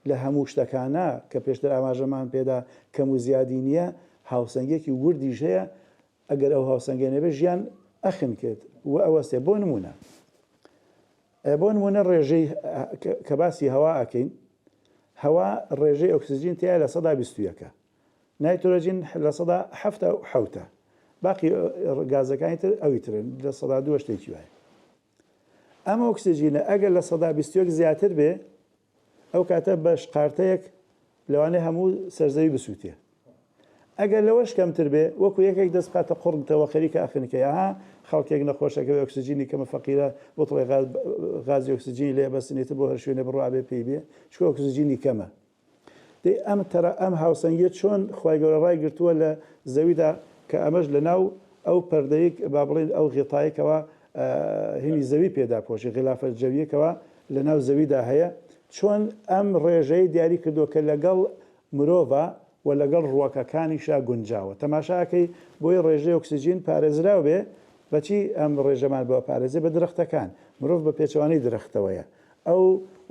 [SPEAKER 2] لە هەموو شتەکانە کە پێشتر ئاماژەمان پێدا کەم و زیادی نییە هاوسەنگێکی وردیش هەیە ئەگەر ئەو هاوسەنگێ نەبێ ژیان ئەخن کرد و ئەوەستێ بۆ نمونە ڕێژەی کە باسی هەوا ئەکەین هەوا ڕێژەی ئۆکسسیجین تیا لە 121 نایترۆژین لە 177 باقی گازەکانی تر ئەوی ترن لە 102 شتێکی وایە ئەمە ئۆکسسیجینە ئەگەر لە 121 زیاتر بێ ئەو کاتە بەش قارتەیەک لەوانەیە هەموو سەرزەوی بسووتێ ئەگەر لەوەش کەمتر بێ وەکو یەکێک دەست بخاتە قڕنتەوە خەریکە ئەخنکەی ئاها خەڵکێک نەخۆشەکە ئۆکسسیجینی کەمە فەقیرە بۆ تڵێ غازی ئۆکسسیجینی لێ بەسنێتە بۆ هەر شوێنە بڕوا بێ پێی بێ چکە ئۆکسسیجینی کەمە دەی ئەم هاوسەنگیە چۆن خی گەورە ڕای گرتووە لە زەویدا کە ئەمەش لە ناو ئەو پەردەیەک با بڵێن ئەو غیتایەکەوە هینی زەوی پێدا پۆشی غلافە جەویەکەوە لە ناو زەویدا هەیە چۆن ئەم ڕێژەی دیاری کردو کە لەگەڵ مرۆڤە و لەگەڵ ڕووەکەکانیشا گونجاوە تەماشاکەی بۆی ڕێژەی ئۆکسسیجین پارێزراو بێ بەچی ئەم ڕێژەمان بۆ پارێزێ بە درەختەکان مرۆڤ بە پێچەوانەی درەختەوەیە ئەو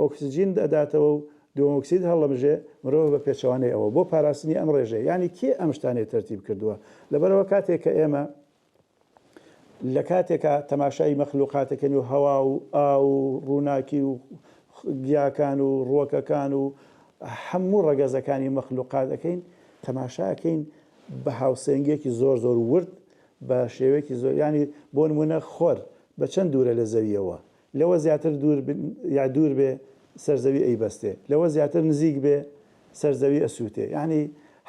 [SPEAKER 2] ئۆکسسیجین دەداتەوە و دومۆکسید هەڵەمژێ مرۆڤ بە پێچەوانەی ئەوە بۆ پاراستنی ئەم ڕێژەیە ینی کێ ئەم شتانێ تەرتیب کردووە لەبەرەوە کاتێک کە ئێمە لە کاتێکە تەماشای مەخلوقاتەکەن و هەوا و ئاو و ڕووناکی و گیاکان و ڕووەکەکان و هەموو ڕەگەزەکانی مەخلوقات دەکەین تەماشاکەین بە هاوسەنگێکی زۆر زۆر ورد بە شێوەیەکی زۆر ینی بۆ نمونە خۆر بە چەند دوورە لە زەویەوە لەوە زیاتر دوور بێ سەرزەوی ئەیبەستێ لەوە زیاتر نزیک بێ سەرزەوی ئەسووتێ ینی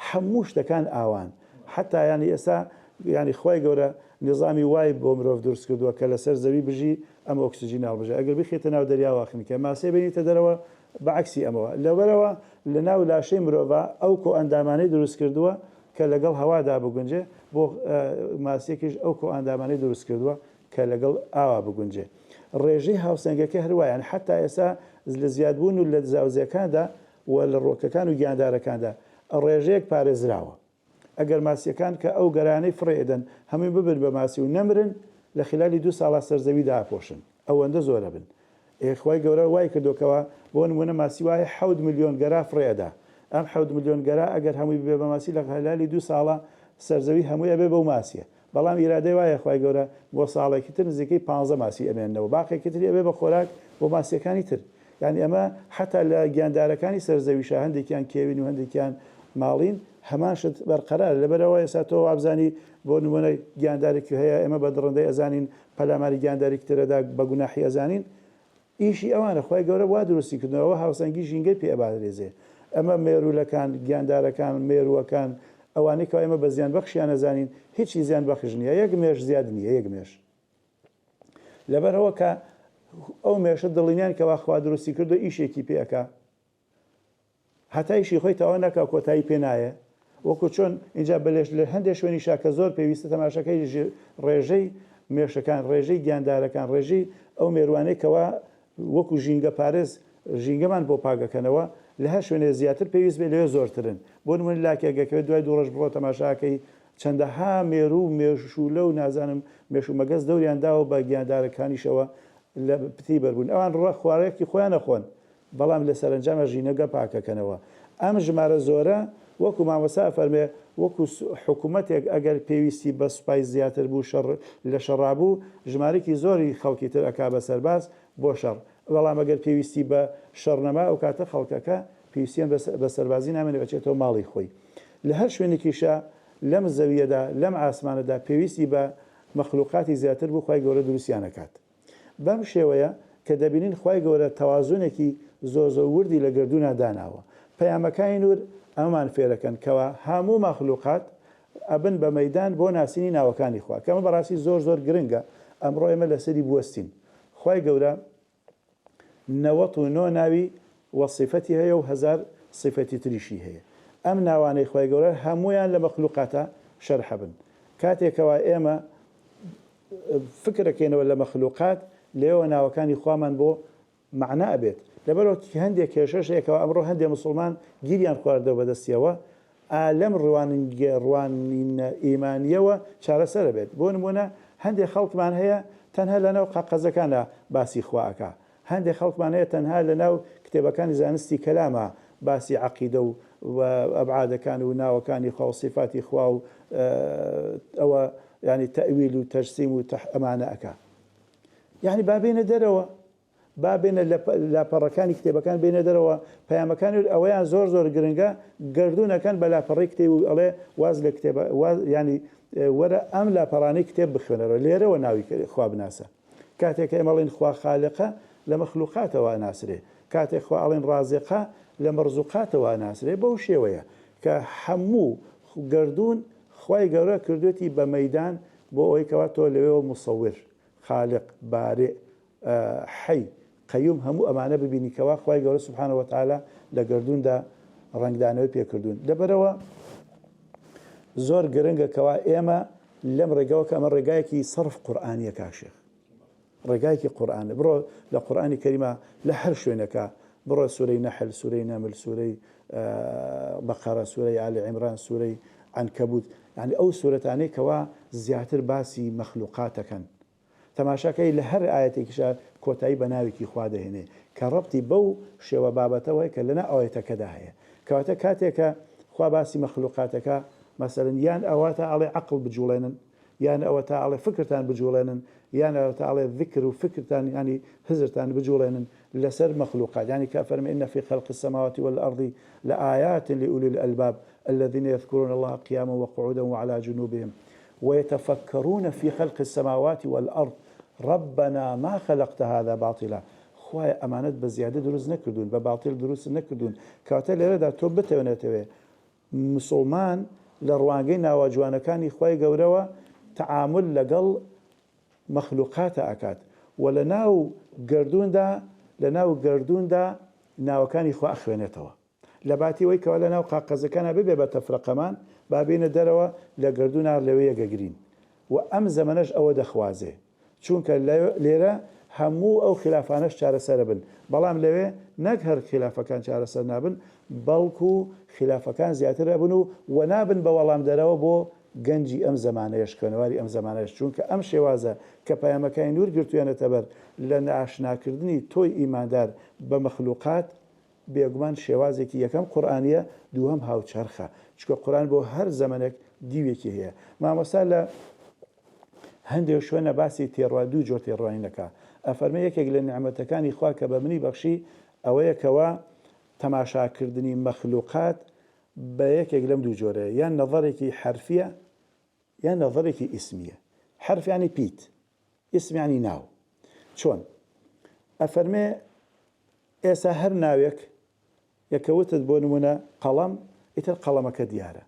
[SPEAKER 2] هەموو شتەکان ئاوان حتا ینی ئێستا ینی خی گەورە نظامی وای بۆ مرۆڤ دروست کردووە کە لەسەر زەوی بژی ئەم ئۆکسسیجین هەڵبژێ ئەگەر بخێتە ناو دەریاواخنکە ماسێ بینیتە دەرەوە بەعکسی ئەمەوە لەبەرەوە لە ناو لاشەی مرۆڤ ئەو کۆ ئەندامانەی دروست کردووە کە لەگەڵ هەوادا بگونجێ بۆ ماسیێکیش ئەو کۆ ئەندامانەی دروست کردووە کە لەگەڵ ئاوا بگونجێ ڕێژەی هاوسەنگەکە هەروایان حتا ئێستا لە زیادبوون و لە زاوزەکاندا و لە ڕۆکەکان و گیاندارەکاندا ڕێژەیەک پارێزراوە ئەگەر ماسیەکان کە ئەو گەرانەی فڕێدەن هەمووی ببن بە ماسی و نەمرن لە خلالی 2 ساڵە سەرزەوی داپۆشن ئەوەندە زۆرە بن خی گەورە وای کردوکەوە بۆ نمونە ماسی وایە 7 میلیۆن گەرا فڕێدا ئەم 7 میلیۆن گەرا ئەگەر هەمووی بێ بە ماسی لە خلالی 2 ساڵە سەرزەوی هەمووی ئەبێ بەو ماسیە بەڵام ئیرادەی وایە خی گەورە بۆ ساڵێکی تر نزیکەی 15 ماسی ئەمێنەوە باقێکی تری ئەبێ بە خۆراک بۆ ماسیەکانی تر یعنی ئەمە حتا لە گیاندارەکانی سەرزەویشە هەندێکیان کێوین و هەندێکیان ماڵین هەمان شت بەرقەرار لەبەرەوە ئێستا تۆ وابزانی بۆ نمونە گیاندارێکی هەیە ئێمە بە دڕندەی ئەزانین پەلاماری گیاندارێکی ترەدا بە گوناحی ئەزانین ئیشی ئەوانە خی گەورە وا دروستی کردنەوە هاوسەنگی ژینگەی پێ ئەبارێزێ ئەمە مێرولەکان گیاندارەکان مێرووەکان ئەوانەی کە ئێمە بە زیان بەخشیان ئەزانین هیچی زیان بەخش نییە یەک مێش زیاد نییە یەک مێش لەبەرەوە کە ئەو مێشە دڵنیان کەوا خوا دروستی کردو ئیشێکی پێەکە هەتا ئیشی خۆی تەواو نەکا کۆتایی پێ نایە وەکو چۆن اینجا بەلێش لە هەندێک شوێنی شاکە زۆر پێویستە تەماشەکەی ڕێژەی مێشەکان ڕێژەی گیاندارەکان ڕێژەی ئەو مێروانەی کەوا وەکو ژینگە پارێز ژینگەمان بۆ پاگەکەنەوە لە هەر شوێنێ زیاتر پێویست بێ لێ زۆرترن بۆ نمونە لاکێگەکەوێت دوای دوو ڕۆژ بڕۆ تەماشاکەی چەندەها مێرو و مێشولە و نازانم مێش و مەگەز دەوریان داوە بە گیاندارەکانیشەوە لە پتی بەربوون ئەوان ڕە خوارەیەکی خۆیان نەخۆن بەڵام لە سەرنجامە ژینەگە پاکەکەنەوە ئەم ژمارە زۆرە وەکو مامەسا فەرمێ وەکو حکوومەتێک ئەگەر پێویستی بە سوپای زیاتر بوو لە شەڕابوو ژمارەی زۆری خەڵکی تر ئەکا بە سەرباز بۆ شەڕ بەڵام ئەگەر پێویستی بە شەڕنەما ئەو کاتە خەڵکەکە پێویستیان بە سەربازی نامێنێ بچێتەوە ماڵی خۆی لە هەر شوێنێکیشە لەم زەویەدا لەم ئاسمانەدا پێویستی بە مەخلوقاتی زیاتر بوو خوای گەورە دروستیانەکات بەم شێوەیە کە دەبینین خوای گەورە تەوازونێکی زۆر وردی لە گردوونا داناوە پەیامەکانی نور ئەمان فێرەکەن کەوا هەموو مەخلوقات ئەبن بە مەیدان بۆ ناسینی ناوەکانی خوا کەمە بەڕاستی زۆر گرنگە ئەمڕۆ ئێمە لەسەری بوەستین خوای گەورە 99 ناوی وەصیفەتی هەیە و 1000 صیفەتی تریشی هەیە ئەم ناوانەی خوای گەورە هەمویان لە مەخلوقاتە شەرح بن کاتێکەوە ئێمە فکرەکەینەوە لە مەخلوقات لێەوە ناوەکانی خوامان بۆ معنا ئەبێت لەبەرەوە هەندێک کێشەشێکەوە ئەمڕۆ هەندێک مسلمان گیریان خواردەوە بەدەستیەوە لەم ڕوانینە ئیمانیەوە چارەسەر بێت بۆ نمونە هەندێک خەڵکمان هەیە تەنها لەناو قاقەزەکانە باسی خواکە هەندێک خەڵکمان هەیە تەنها لەناو کتێبەکانی زانستی کەلامە باسی عەقیدە و ئەبعادەکان و ناوەکانی خوا و صیفاتی خوا و ئەوە ینی تەئویل و تەجسیم و ئەمانە ئەکا یعنی بابێنە دەرەوە بابێنە لاپەڕەکانی کتێبەکان بێنە دەرەوە پەیامەکانی ئەوەیان زۆر گرنگە گردوونەکەن بە لاپەڕی کتێب و ئەڵێ واز لە کتێب ینی وەرە ئەم لاپەڕانەی کتێب بخوێنەرەوە لێرەوە ناوی خوا بناسە کاتێک ئێمەڵین خوا خالقە لە مەخلوقاتەوە ناسرێ کاتێک خوا ئەڵێن ڕازقە لە مەرزوقاتەوە ناسرێ بەو شێوەیە کە هەموو گردوون خوای گەورە کردوێتی بە مەیدان بۆ ئەوەی کەوا تۆ لەوێەوە مصەور خالق بارێ حەی قەیوم هەموو ئەمانە ببینیکەوە خوای گەورە سوبحانەهو وتعالە لە گردووندا ڕنگدانەوەی پێکردوون لەبەرەوە زۆر گرنگە کەوا ئێمە لەم ڕێگەوە کە ئەمە ڕێگایەکی سەرف قورئانیە کاشێخ ڕێگایەکی قورئانە بڕۆ لە قورئانی کەریمە لە هەر شوێنەکە بڕۆ سوورەی نەحل سوورەی نەمل سوورەی بەقەرە سوورەی ئالی عیمران سوورەی عنکەبوت یعنی ئەو سوورەتانەی کەوا زیاتر باسی مەخلوقاتەکەن تەماشاکەی لە هەر ئاەتێکیشە کۆتایی بە ناوێکی خوا دەهێنێ کە ڕەبتی بەو شێوە بابەتەوەی کە لەنە ئەوەتەکەدا هەیە کەواتە کاتێکە خوا باسی مەخلوقاتەکە مەسەرن یان ئەواتە ئەڵێ عەقڵ بجوڵێنن یان ئەوە تا ئەڵێ فکرتان بجوڵێنن یان ئەوە تا ئەڵێ ذکر و فکرتان ینی هزرتان بجوڵێنن لەسەر مەخلوقات يعني كافرم إن في خلق السماوات والأرض لآيات لأولي الألباب الذين يذكرون الله قياما وقعودا وعلى جنوبهم ويتفكرون في خلق السماوات والأرض ربنا ما خلقت هذا باطلا خوايا أمانت بزيادة دروس نكردون بباطل دروس نكردون كاتل لردا توبته ونتوي مسلمان لروانجينا وجوانا خوايا جوروا تعامل لقل مخلوقات أكاد ولناو گردون دا ناوەکانی خوا ئەخوێنێتەوە لە باتی وەی کەوە لە ناو قاقەزەکانە ببێ بە تەفرەقەمان بابێنە دەرەوە لە گردوونار لەوەیە گەگرین و ئەم زەمەنەش ئەوە دەخوازێ چونکە لێرە هەموو ئەو خلافانەش چارەسەرە بن بەڵام لەوێ نەک هەر خلافەکان چارەسەر نابن بەڵکو خلافەکان زیاتر ئەبن و نابن بە وەڵام دەرەوە بۆ گەنجی ئەم زەمانەیەش خوێنەواری ئەم زەمانەیەش چونکە ئەم شێوازە کە پەیامەکانی نور گرتوێنێتە بەر لە نەئاشناکردنی تۆی ئیماندار بە مەخلوقات بێگومان شێوازێکی یەکەم قورئانیە دووەم هاوچەرخە چونکە قورئان بۆ هەر زەمانێک دیوێکی هەیە مامۆستا لە هەندێک شوێنە باسی تێڕوا دوو جۆر تێڕوانی دەکا ئەفەرمێ یەکێک لە نیعمەتەکانی خوا کە بە منی بەخشی ئەوەیە کەوا تەماشاکردنی مەخلوقات بە یەکێک لەم دوو جۆرەیە یان نەظەرێکی حرفیە یان نەظەرێکی ئیسمیە حرف یعنی پیت ئیسم یعنی ناو چۆن ئەفەرمێ ئێستا هەر ناوێک یەکەوتت بۆ نمونە قەڵەم ئیتر قەڵەمەکە دیارە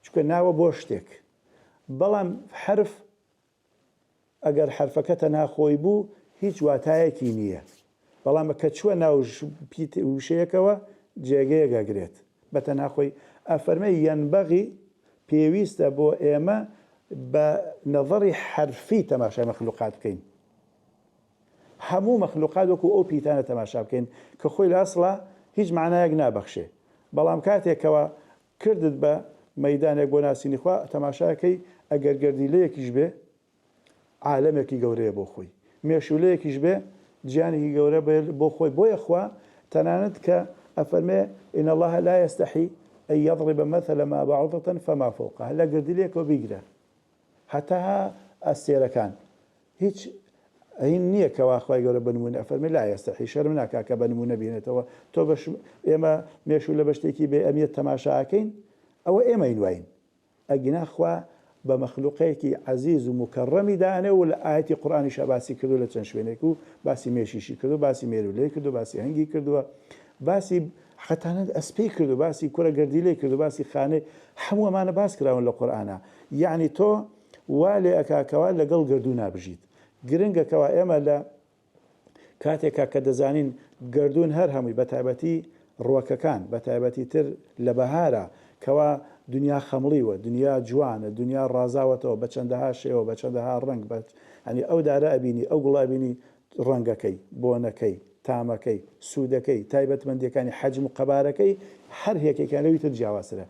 [SPEAKER 2] چونکە ناوە بۆ شتێک بەڵام حرف ئەگەر حرفەکە تەنها خۆی بوو هیچ واتایەکی نییە، بەڵام کە چووە ناو وشەیەکەوە جێگەیەگەگرێت بە تەنها خۆی. ئەفەرمەی یەنبەغی پێویستە بۆ ئێمە بە نەظەری حرفی تەماشای مەخلوقات بکەین، هەموو مەخلوقات وەکو ئەو پیتانە تەماشا بکەین کە خۆی لە ئەسڵا هیچ معنایەک نابەخشێ، بەڵام کاتێکەوە کردت بە مەیدانێک بۆ ناسینی خوا تەماشاکەی ئەگەر گەردیلەیەکیش بێ عالەمێکی گەورەیە بۆ خۆی، مێشولەیەکیش بێ گیانێکی گەورە بۆ خۆی. بۆیە خوا تەنانەت کە ئەفەرمێ ئین الله لا يستحي أن يضرب مثلا ما بعوضة فما فوقها، لە گردیلەیەکەوە بیگرە هەتا ئەستێرەکان هیچ هین نییە کەوا خوای گەورە بنمونە ئەفەرمێ لا يستحي، شەرم ناکا کە بنمونە بێنێتەوە. تۆ ئێمە مێشول لە بەشتێکی بێ ئەمیەت تەماشاکەین، ئەوە ئێمە ئینواین ئەگینا خوا بە مەخلوقەیەکی عەزیز و مکەڕەمی دانێ و لە ئاەتی قورئانیشە باسی کردو لە چەند شوێنێک و باسی مێشیشی کردو، باسی مێرولەی کردو، باسی هەنگی کردووە، باسی حەتانەت ئەسپەی کردو، باسی کورە گەردیلەی کردو، باسی خانەی، هەموو ئەمانە باس کراون لە قورئانە. یعنی تۆ وا لێ ئەکاکەوە لەگەڵ گردوو نابژیت. گرنگەکەوە ئێمە لە کاتێکا کە دەزانین گردوون هەر هەمووی بە تایبەتی ڕووەکەکان بە تایبەتی تر لە بەهارە کەوا دنیا خەمڵیوە، دنیا جوانە، دنیا ڕازاوەتەوە بە چەندەها شێوە بە چەندەها ڕنگ، ئەنی ئەو دارە ئەبینی ئەو گوڵ ئەبینی ڕەنگەکەی، بۆنەکەی، تامەکەی، سوودەکەی، تایبەتمەندیەکانی حەجم و قەبارەکەی هەر هێکێکیان لەوی تر جیاوازترە.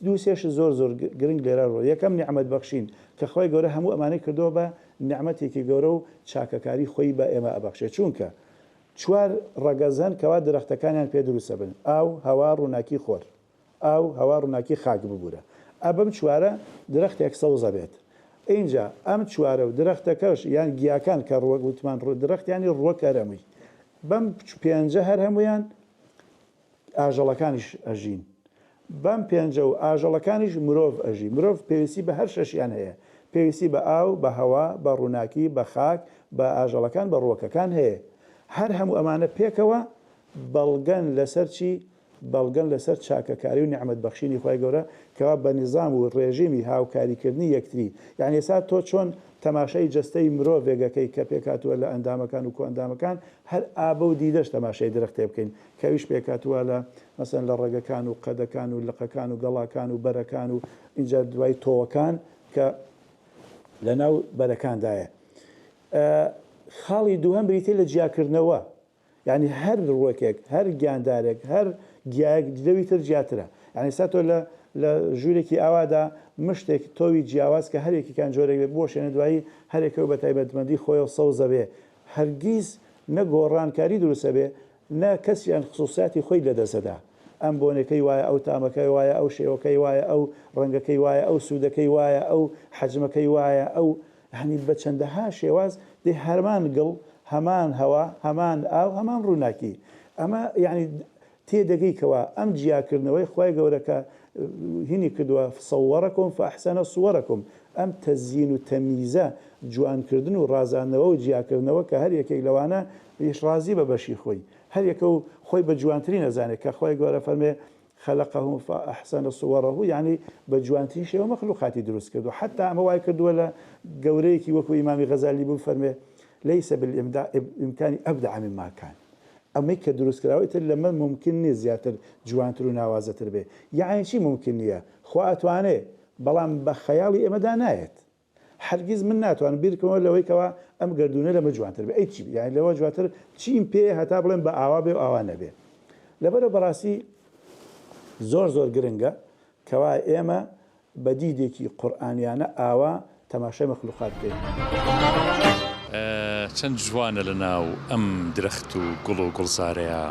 [SPEAKER 2] دوو سێش زۆر زۆر گرنگ لێرە ڕۆ. یەکەم نیعمەت بەخشین کە خۆی گەورە هەموو ئەمانەی کردەوە بە نیعمەتێکی گەورە و چاکەکاری خۆی بە ئێمە ئەبەخشێت. چونکە چوار ڕەگەزەن کەوا درەختەکانیان پێ دروستە بن: ئاو، هەوا، ڕووناکی خۆر. ئاو، هەوا، ڕووناکی خاک ببوورە. ئەبەم چوارە درەختێک سەوزە بێت. اینجا ئەم چوارە و درەختەکەش یان گیاکان کە ڕووەک وتمان درەختیانی ڕووەک ئەرەمی بەم پێنجە هەر هەمویان ئاژەڵەکانیش ئەژین، بەم پێنجە و ئاژەڵەکانیش مرۆڤ ئەژی. مرۆڤ پێویستی بە هەر شەشیان هەیە، پێویستی بە ئاو، بە هەوا، بە ڕووناکی، بە خاک، بە ئاژەڵەکان، بە ڕووەکەکان هەیە. هەر هەموو ئەمانە پێکەوە بەڵگەن لەسەر چی؟ بەڵگەن لەسەر چاکەکاری و نیعمەت بەخشینی خوای گەورە کەوا بە نظام و ڕێژیمی هاوکاریکردنی یەکتری. یعنی ئێستا تۆ چۆن تەماشای جەستەی مرۆڤێگەکەی کە پێکاتووە لە ئەندامەکان و کۆئەندامەکان هەر ئابە و دیدەش تەماشای درەختێ بکەین کەویش پێکاتووە لە مەسەن لە ڕێگەکان و قەدەکان و لقەکان و گەڵاکان و بەرەکان و اینجا دوای تۆوەکان کە لە ناو بەرەکاندایە. خاڵی دووهەم بریتێ لە جیاکردنەوە، یعنی هەر ڕووەکێک، هەر گیاندارێک، هەر گیاک لەوی تر جیاترە. یعنی ئێستا تۆ لە ژوورێکی ئاوادا مشتێک تۆوی جیاواز کە هەرێکیان جۆرێک بێ بۆشێنە دوایی هەرێکەوە بە تایبەتمەندی خۆی و سەوزە بێ، هەرگیز نە گۆڕانکاری دروستە بێ، نە کەسیان خصوصیاتی خۆی لەدەسەدا. ئەم بۆنەکەی وایە، ئەو تامەکەی وایە، ئەو شێوەکەی وایە، ئەو ڕەنگەکەی وایە، ئەو سوودەکەی وایە، ئەو حەجمەکەی وایە، ئەو هەنی بە چەندەها شێواز دێ هەرمان گڵ، هەمان هەوا، هەمان ئاو، هەمان ڕووناکی. ئەمە یعنی تێدەگەیکەوە ئەم جیاکردنەوەی خوای گەورەکە هینی کردووە سەوەڕەکم فەحسەنە سووەڕەکم، ئەم تەزیین و تەمیزە جوانکردن و ڕازاندنەوە و جیاکردنەوە کە هەر یەکێک لەوانە ڕازی بە بەشی خۆی، هەر یەکە و خۆی بە جوانترین ئەزانێت کە خوای گەورە فەرمێ خەلەقەهم فەحسەنە سووەڕەهو، یعنی بە جوانترین شێوە مەخلوقاتی دروست کردو. حتا ئەمە وای کردووە لە گەورەیەکی وەکو ئیمامی غەزالی بوو فەرمێ لەیسە بالئیمکانی ئەبدع مما کان، ئەمەی کە دروستکراوی تر لەمە ممکن نییە زیاتر جوانتر و ناوازەتر بێ. یعنی چی ممکن نییە؟ خوا ئەتوانێ، بەڵام بە خەیاڵی ئێمەدا نایەت. هەرگیز من ناتوانم بیرکەمەوە لەوەی کەوا ئەم گردونە لەمە جوانتر بێ. ئەی چی؟ یعنی لەوە جوانتر چیم پێ هەتا بڵێن بە ئاوا بێ و ئاوا نەبێ. لەبەرە بەڕاستی زۆر زۆر گرنگە کەوا ئێمە بە دیدێکی قورئانیانە ئاوا تەماشای مەخلوقات بکەین.
[SPEAKER 1] چەند جوانە لە ناو ئەم درەخت و گوڵ و گوڵزارەیە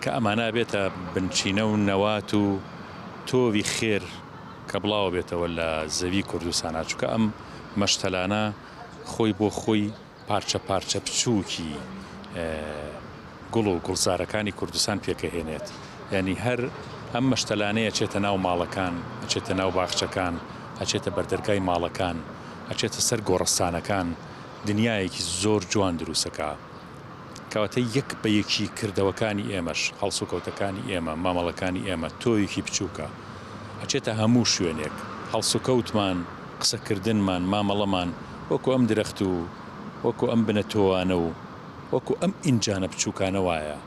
[SPEAKER 1] کە ئەمانە بێتە بنچینە و نەوات و تۆوی خێر کە بڵاو بێتەوە لە زەوی کوردستانە، چونکە ئەم مەشتەلانە خۆی بۆ خۆی پارچە پارچە بچووکی گوڵ و گوڵزارەکانی کوردستان پێکەهێنێت. یعنی هەر ئەم مەشتەلانەیە ئەچێتە ناو ماڵەکان، ئەچێتە ناو باخچەکان، ئەچێتە بەردەرگای ماڵەکان، ئەچێتە سەر گۆڕستانەکان، دنیایەکی زۆر جوان دروستەکە. کەواتە یەک بە یەکی کردەوەکانی ئێمەش، هەڵسوکەوتەکانی ئێمە، مامەڵەکانی ئێمە تۆیەکی بچووکە، ئەچێتە هەموو شوێنێک، هەڵسوکەوتمان، قسەکردنمان، مامەڵەمان وەکو ئەم درەخت و وەکو ئەم بنەتۆوانە و وەکو ئەم ئینجانە بچووکانە وایە،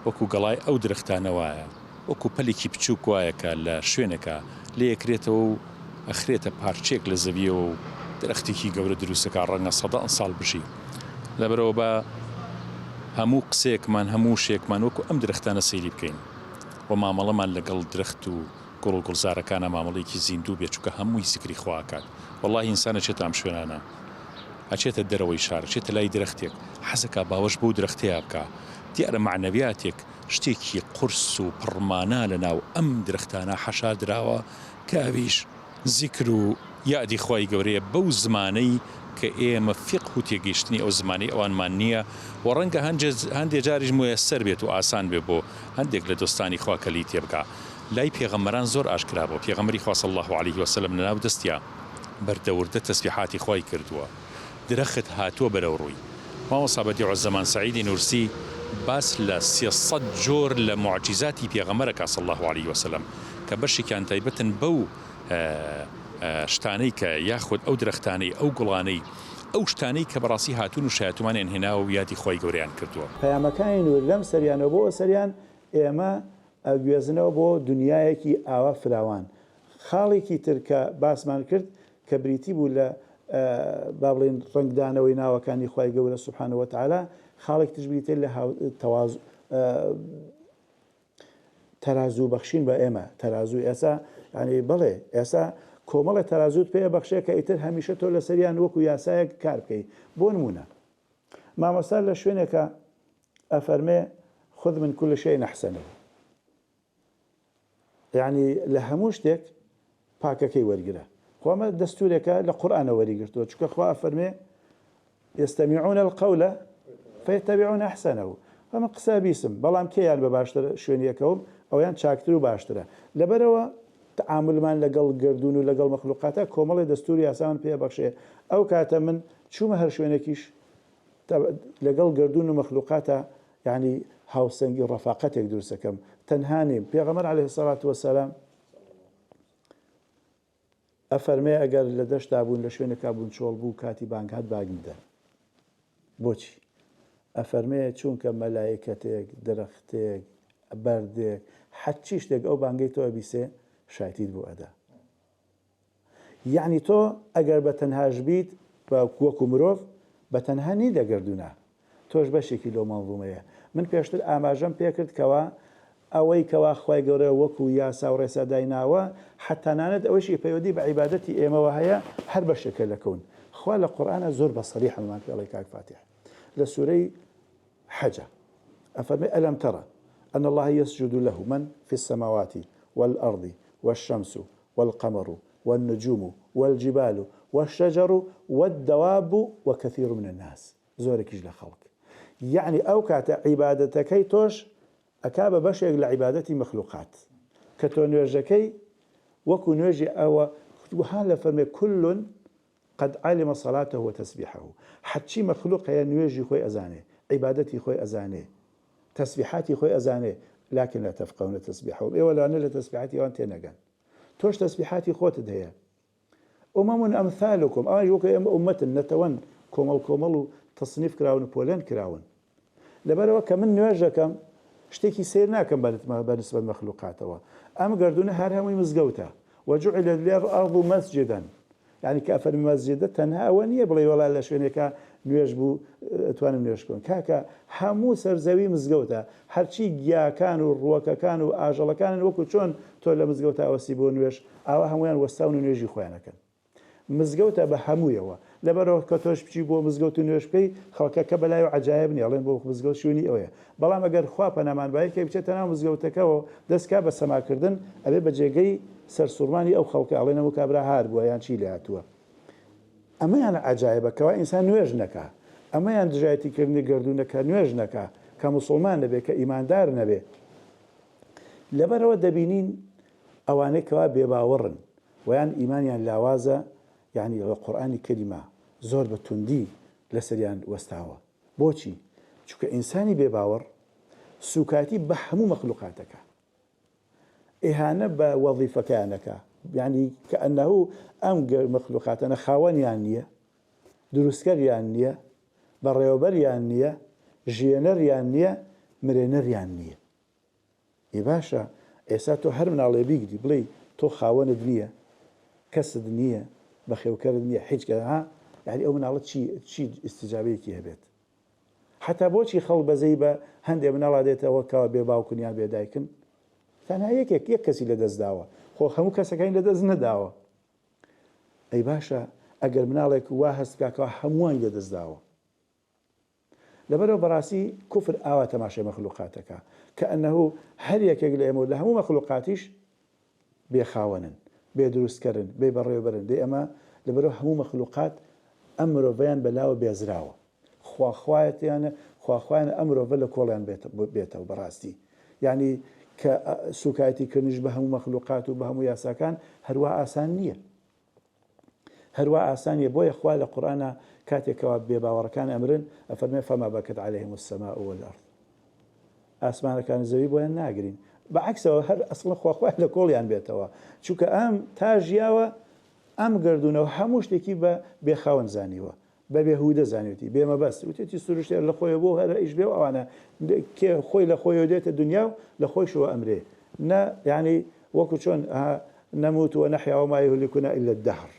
[SPEAKER 1] وەکو گەڵای ئەو درەختانە وایە، وەکو پەلێکی بچووک وایەکە لە شوێنەکە لێ یەکرێتەوە و ئەخرێتە پارچێک لە زەویەوە و درەختێکی گەورە دروستەکە ڕەنگە سەدان ساڵ بژی. لەبەرەوە بە هەموو قسێکمان هەموو شێکمان وەکو ئەم درەختانە سەیری بکەین و مامەڵەمان لەگەڵ درەخت و گوڵ و گوڵزارەکانە مامەڵێکی زیندوو بێت، چونکە هەمووی زیکری خواکات. وەڵڵاهی ئینسانە چێتە ئەم شوێنانە، ئەچێتە دەرەوەی شار، چێتە لای درەختێک حەزەکە باوەش بۆ درەختەیە بکە، دیارە معنەویاتێک شتێکی قورس و پڕمانە لە ناو ئەم درەختانە حەشار دراوە کە ئەویش زیکر و یادی خۆی گەورەیە بەو زمانەی کە ئێمە فقه و تێگەیشتنی ئەو زمانی ئەوانمان نییە و ڕەنگە هەندێک جاریش مۆیەسەر بێت و ئاسان بێ بۆ هەندێک لە دۆستانی خوا کەلی تێبکە. لای پێغەمبەران زۆر ئاشکرا بوو. پێغەمبەری خوا صلی الله علیه وسلم لەناو دەستیا بەردەوردە تەسبیحاتی خوای کردووە، درەخت هاتووە بەرەو ڕووی. مامۆستا بەدیع الزەمان سەعیدی نورسی باس لە 300 جۆر لە معجزاتی پێغەمبەرەکە صلی الله علیه وسلم کە بەشێکیان تایبەتن بەو شتانەی کە یاخود ئەو درەختانەی ئەو گوڵانەی ئەو شتانەی کە بەڕاستی هاتوون و شایەتومانیان هێنا و یادی خۆی گەورەیان کردووە.
[SPEAKER 2] پەیامەکانی نور لەم سەریانەوە بۆ سەریان ئێمە ئەگوێزنەوە بۆ دنیایەکی ئاوا فراوان. خاڵێکی تر کە باسمان کرد کە بریتی بوو لە با بڵێن ڕنگدانەوەی ناوەکانی خوای گەورە سوبحانەهو وتعالا، خاڵێک تر بریتێ لە تەرازوو بەخشین بە ئێمە. تەرازوو ئێسا ینی بڵێ ئێسا کۆمەڵە تەرازوت پێ بەخشەیە کە ئیتر هەمیشە تۆ لە سەریان وەکو یاسایەک کار بکەی. بۆ نمونە مامۆستا لە شوێنێکە ئەفەرمێ خذ من كل شيء أحسنه، یعنی لە هەموو شتێک پاکەکەی وەرگرە. خۆمە دەستورێکە لە قورئانە وەریگرتووە، چونکە خوا ئەفەرمێ يستمعون القول فيتبعون أحسنه. ئەمە قسە بیسم، بەڵام کێیان بە باشتر شوێنیەکەوم ئەویان چاکتر و باشترە. لەبەرەوە تعاملمان لەگەڵ گردون و لەگەڵ مەخلوقاتە کۆمەڵی دەستوری یاسامان پێ بەخشێ. ئەو کاتە من چوومە هەر شوێنێکیش لەگەڵ گردون و مەخلوقاتە یعنی هاوسەنگی ڕەفاقەتێک دروستەکەم. تەنها نیم. پێغەمبەر عەلەیهی سەڵات وەسەلام ئەفەرمێ ئەگەر لە دەشتا بوون لە شوێنێکا بوون چۆڵ بوو کاتی بانگ هات باگیدەن. بۆچی؟ ئەفەرمێ چونکە مەلایکەتێک درەختێک بەردێک حەچی شتێک ئەو بانگەی تۆ ئەبیسێ شایەتیت بۆ ئەدا. یعنی تۆ ئەگەر بە تەنهاش بیت بە وەکو مرۆڤ بە تەنها نی دەگەردونە، تۆش بەشێکی لەو مەنظومەیە. من پێشتر ئاماژەم پێ کرد کەوا ئەوەی کەوا خوای گەورە وەکو یاسا و ڕێسا دایناوە حتانانەت ئەوەشی پەیوەندی بە عیبادەتی ئێمەوە هەیە هەر بەشێکە لە کەون. خوا لە قورئانە زۆر بە سەریح هەڵمان پێڵی کاک فاتح لە سوورەی حەجە ئەفەرمێ ئەلەم تەرە أن الله يسجد له من في السماوات والأرض والشمس والقمر والنجوم والجبال والشجر والدواب وكثير من الناس. زۆرێکیش لە خەڵک. یعنی ئەو کاتە عیبادەتەکەی تۆش ئەکا بە بەشێک لە عیبادەتی مەخلوقات کە تۆ نوێژەکەی وەکو نوێژی ئەوە وها لە فەرمێ كل قد علم صلاته وتسبيحه. حەچی مەخلوق هەیە نوێژی خۆی ئەزانێ، عیبادەتی خۆی ئەزانێ، تسبیحاتی خۆی ئەزانێ، لكن لا تفقهون تسبيحهم. ئێوە لەوانە لە تسبیحاتی ئەوان تێنەگەن. تۆش تسبیحاتی خۆتت هەیە. أمم أمثالكم، ئەوانش وەکو ئێمە ئومەتن نەتەوەن کۆمەڵ و تەصنیف کراون و پۆلێن کراون. لەبەرەوە کە من نوێژەکەم شتێکی سیر ناکەم بەنسبەت مەخلوقاتەوە. ئەم گردونە هەر هەمووی مزگەوتە. وجعلت لي الأرض مسجدا، يعني كافر مسجد تنها ونية بڵێ وڵا لە شوێنێکە نوێژ بوو ئەتوانم نوێژ بکەم. کاکە هەموو سەرزەوی مزگەوتە، هەرچی گیاکان و ڕووەکەکان و ئاژەڵەکانن وەکو چۆن تۆ لە مزگەوتە ئەوەسی بۆ نوێژ ئاوا هەمویان وەستاون و نوێژی خۆیانەکەن. مزگەوتە بە هەموویەوە. لەبەرەوە کە تۆش بچی بۆ مزگەوت و نوێژ بکەی خەڵکەکە بەلای و عەجایب نیە، ئەڵێن بۆ مزگەوت شوێنی ئەوەیە. بەڵام ئەگەر خوا پەنامان بایە کە بچێتە ناو مزگەوتەکەەوە دەستکا بە سەماکردن ئەبێ بە جێگەی سەرسوڕمانی ئەو خەڵکە ئەڵێن ئەو کابرا هار بووە یان چی لێ هاتووە. ئەمەیان عەجایبە کەوا ئینسان نوێژ نەکا، ئەمەیان دژایەتیکردنی گردوونەکە نوێژ نەکا، کە موسڵمان نەبێ، کە ئیماندار نەبێ. لەبەرەوە دەبینین ئەوانەی کەوا بێباوەڕن ویان ئیمانیان لاوازە، یعنی لە قورئانی کەریمە زۆر بە توندی لەسەریان وەستاوە. بۆچی؟ چونکە ئینسانی بێباوەڕ سوکاتی بە هەموو مەخلوقاتەکە، ئیهانە بە وەظیفەکانەکە، یعنی کەئەنەهو ئەم مەخلوقاتانە خاوەنیان نییە، دروستکەریان نییە، بەڕێوەبەریان نییە، ژێنەریان نییە، مرێنەریان نییە. ئی باشە ئێستا تۆ هەر مناڵێ بیگری بڵێ تۆ خاوەنت نییە، کەست نییە، بەخێوکەرت نییە، هیچکە ها یعنی ئەو مناڵەت چی ئیستیجابەیەکی هەبێت. حتا بۆچی خەڵ بەزەی بە هەندێک مناڵا دێتەوە کەوا بێ باوکنیان بێدایکن، تەنها یەک کەسی لەدەست داوە، خۆ هەموو کەسەکانی لەدەست نەداوە. ئەی باشە ئەگەر مناڵێک وا هەست بکاکەوە هەمووان لەدەست داوە. لەبەرەوە بەڕاستی کوفر ئاوا تەماشای مەخلوقاتەکە کە ئەنەهوو هەر یەکێک لە ئێمە لە هەموو مەخلوقاتیش بێخاوەنن، بێ دروستکەرن، بێ بەڕێوەبەرن. دێ ئەمە لەبەرەوە هەموو مەخلوقات ئەم مرۆڤەیان بەلاوە بێزراوە، خواخوایانە ئەم مرۆڤە لە کۆڵیان بێتەوە بەڕاستی. یعنی کە سوکایەتیکردنیش بە هەموو مەخلوقات و بە هەموو یاساکان هەروە ئاسان نییە. هەروە ئاسانیە. بۆیە خوا لە قورئانە کاتێکەوە بێباوەڕەکان ئەمرن ئەفەرمێ فەما بەکەت عەلەیهیم السەماء والأرض، ئاسمانەکان زەوی بۆیان ناگرین. بەعەکسەوە هەر ئەسڵە خواخوای لە کۆڵیان بێتەوە، چونکە ئەم تا ژیاوە ئەم گردونەوە هەموو شتێکی بە بێخاوەن زانیوە، بە بێهودە زانیوتی، بێمەبەست وتێتی سروشتێ لە خۆی بۆ هەرە ئیش بێ و ئەوانە کێ خۆی لە خۆیەوە دێتە دنیا و لە خۆیشەوە ئەمرێ نە یعنی وەکو چۆن نەموت وەنەحیا وما یهلکنا إلا الدهر.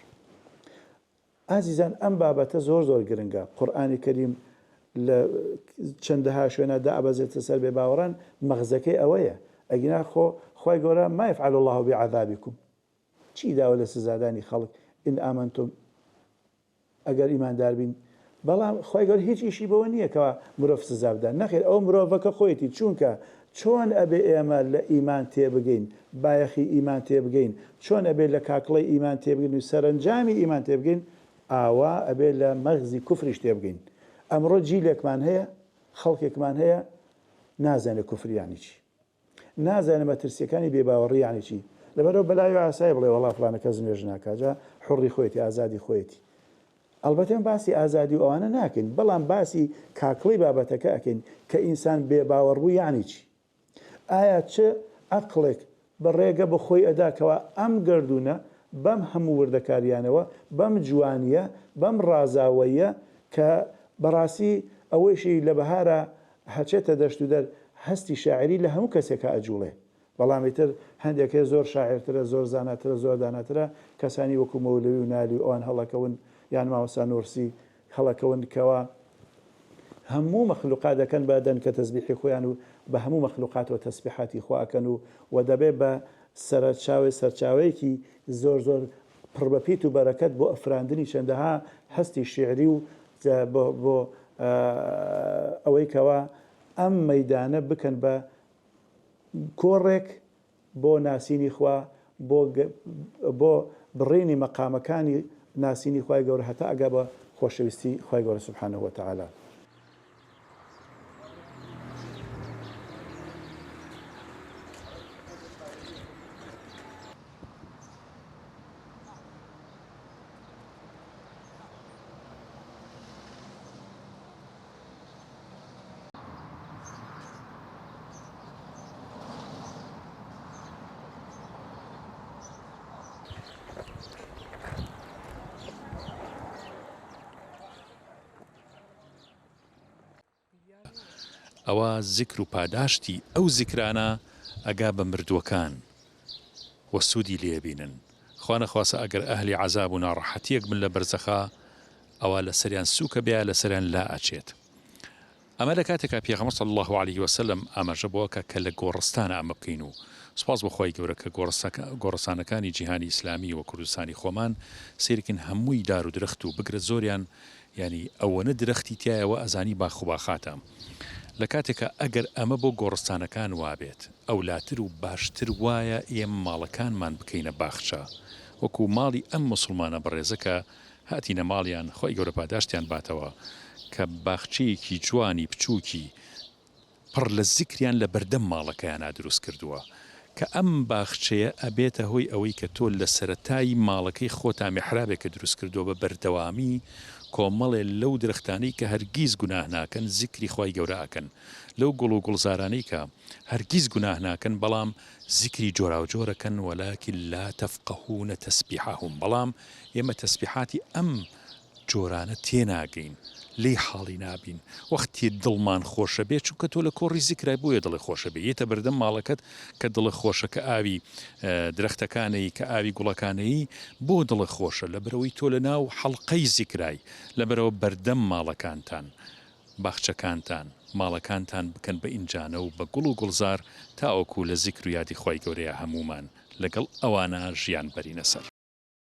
[SPEAKER 2] ئازیزان ئەم بابەتە زۆر گرنگە. قورئانی کەریم لە چەندەها شوێنە دابەزێتە سەر بێباوەڕان مەغزەکەی ئەوەیە ئەگینا خۆی گەورە ما يفعل الله بعذابكم، چی داوە لە سزادانی خەڵک ئین ئامەنتم ئەگەر ئیماندار بین. بەڵام خۆی گەورە هیچ ئیشی بەوە نییە کەوا مرۆڤ سزا بدەن، نەخێر ئەو مرۆڤەکە خۆیەتی. چونکە چۆن ئەبێ ئێمە لە ئیمان تێبگەین، بایەخی ئیمان تێبگەین، چۆن ئەبێ لە کاکڵی ئیمان تێبگەین و سەرنجامی ئیمان تێبگەین، ئاوا ئەبێ لە مەغزی کوفریش تێبگەین. ئەمڕۆ جیلێکمان هەیە، خەڵکێکمان هەیە نازانێت کوفری یانی چی، نازانێت مەترسیەکانی بێباوەڕی یانی چی. لەبەرەوە بەلای ئاسایی بڵێ وەڵا فڵانە کەس نوێژ ناکات، جا حوڕی خۆیەتی، ئازادی خۆیەتی. ئەلبەتە باسی ئازادی و ئەوانە ناکەین، بەڵام باسی کاکڵی بابەتەکە ئەکەین کە ئینسان بێباوەڕبوو یانی چی. ئایا چه عەقڵێک بە ڕێگە بە خۆی ئەداکەوە ئەم گردونە بەم هەموو وردەکاریانەوە، بەم جوانیە، بەم ڕازاوەیە کە بەڕاستی ئەوەیشی لە بەهارە هەچێتە دەشت و دەر هەستی شاعری لە هەموو کەسێکە ئەجوڵێ. بەڵامی تر هەندێکێ زۆر شاعرترە، زۆر زاناترە، زۆر داناترە، کەسانی وەکو مەولەوی و نالی ئەوان هەڵەکەون یان مامۆستا نورسی هەڵەکەون کەوە هەموو مەخلوقات دەکەن بە دەن کە تەسبیحی خۆیان و بە هەموو مەخلوقاتەوە تەسبیحاتی خواکەن و دەبێ بە سەرچاوەیەکی زۆر پڕبەپیت و بەرەکەت بۆ ئەفراندنی چەندەها هەستی شیعری و بۆ ئەوەی کەوا ئەم مەیدانە بکەن بە کۆڕێک بۆ ناسینی خوا، بۆ بڕینی مەقامەکانی ناسینی خوای گەورە هەتا ئەگە بە خۆشەویستی خوای گەورە سوبحانەهو وتەعالا.
[SPEAKER 1] ئەوە زیکر و پاداشتی ئەو زیکرانە ئەگا بە مردووەکان وە سوودی لێبینن. خوا نەخواسە ئەگەر ئەهلی عەزاب و ناڕەحەتیەک بن لە بەرزەخا ئەوە لە سەریان سووکە بێ، لە سەریان لا ئەچێت. ئەمە لە کاتێکا پێغەمبەر صلی الله علیه وسلم ئاماژە بووەکە کە لە گۆڕستانە ئەمە بکەین و سوپاس بەخوای گەورە کە گۆڕستانەکانی جیهانی ئیسلامی و کوردستانی خۆمان سیرکن هەمووی دار و درەخت و بگرە زۆریان، ینی ئەوەنە درەختی تایەوە ئەزانی باخوباخاتە. لە کاتێکە ئەگەر ئەمە بۆ گۆڕستانەکان وابێت ئەولاتر و باشتر وایە ئێمە ماڵەکانمان بکەینە باخچە، وەکو ماڵی ئەم مسلمانە بەڕێزەکە هاتینە ماڵیان خۆی گەورە پاداشتیان باتەوە کە باخچەیەکی جوانی بچووکی پڕ لە زیکریان لە بەردەم ماڵەکەیانە دروست کردووە کە ئەم باخچەیە ئەبێتە هۆی ئەوەی کە تۆ لە سەرەتایی ماڵەکەی خۆتا میحرابێکە دروست کردووە بە بەردەوامی کۆمەڵێ لەو درەختانەی کە هەرگیز گوناه ناکەن زیکری خوای گەورە ئەکەن، لەو گوڵ و گوڵزارانەی کە هەرگیز گوناه ناکەن بەڵام زیکری جۆراوجۆرەکەن وەلاکن لا تەفقەهون تەسبیحەهم، بەڵام ئێمە تەسبیحاتی ئەم جۆرانە تێناگەین لێ حاڵی نابین وەختی دڵمان خۆشە بێت چونکە تۆ لە کۆڕی زیکرای بۆیە دڵی خۆشە بێ یێتە بەردەم ماڵەکەت کە دڵی خۆشە کە ئاوی درەختەکانەی کە ئاوی گوڵەکانەی بۆ دڵی خۆشە لە بەرەوەی تۆ لە ناو حەڵقەی زیکرای لە بەرەوە بەردەم ماڵەکانتان باخچەکانتان ماڵەکانتان بکەن بە ئینجانە و بە گوڵ و گوڵزار تاوەکو لە زیکر و یادی خۆی گەورەیە هەمومان لەگەڵ ئەوانە ژیان بەرینە سەر.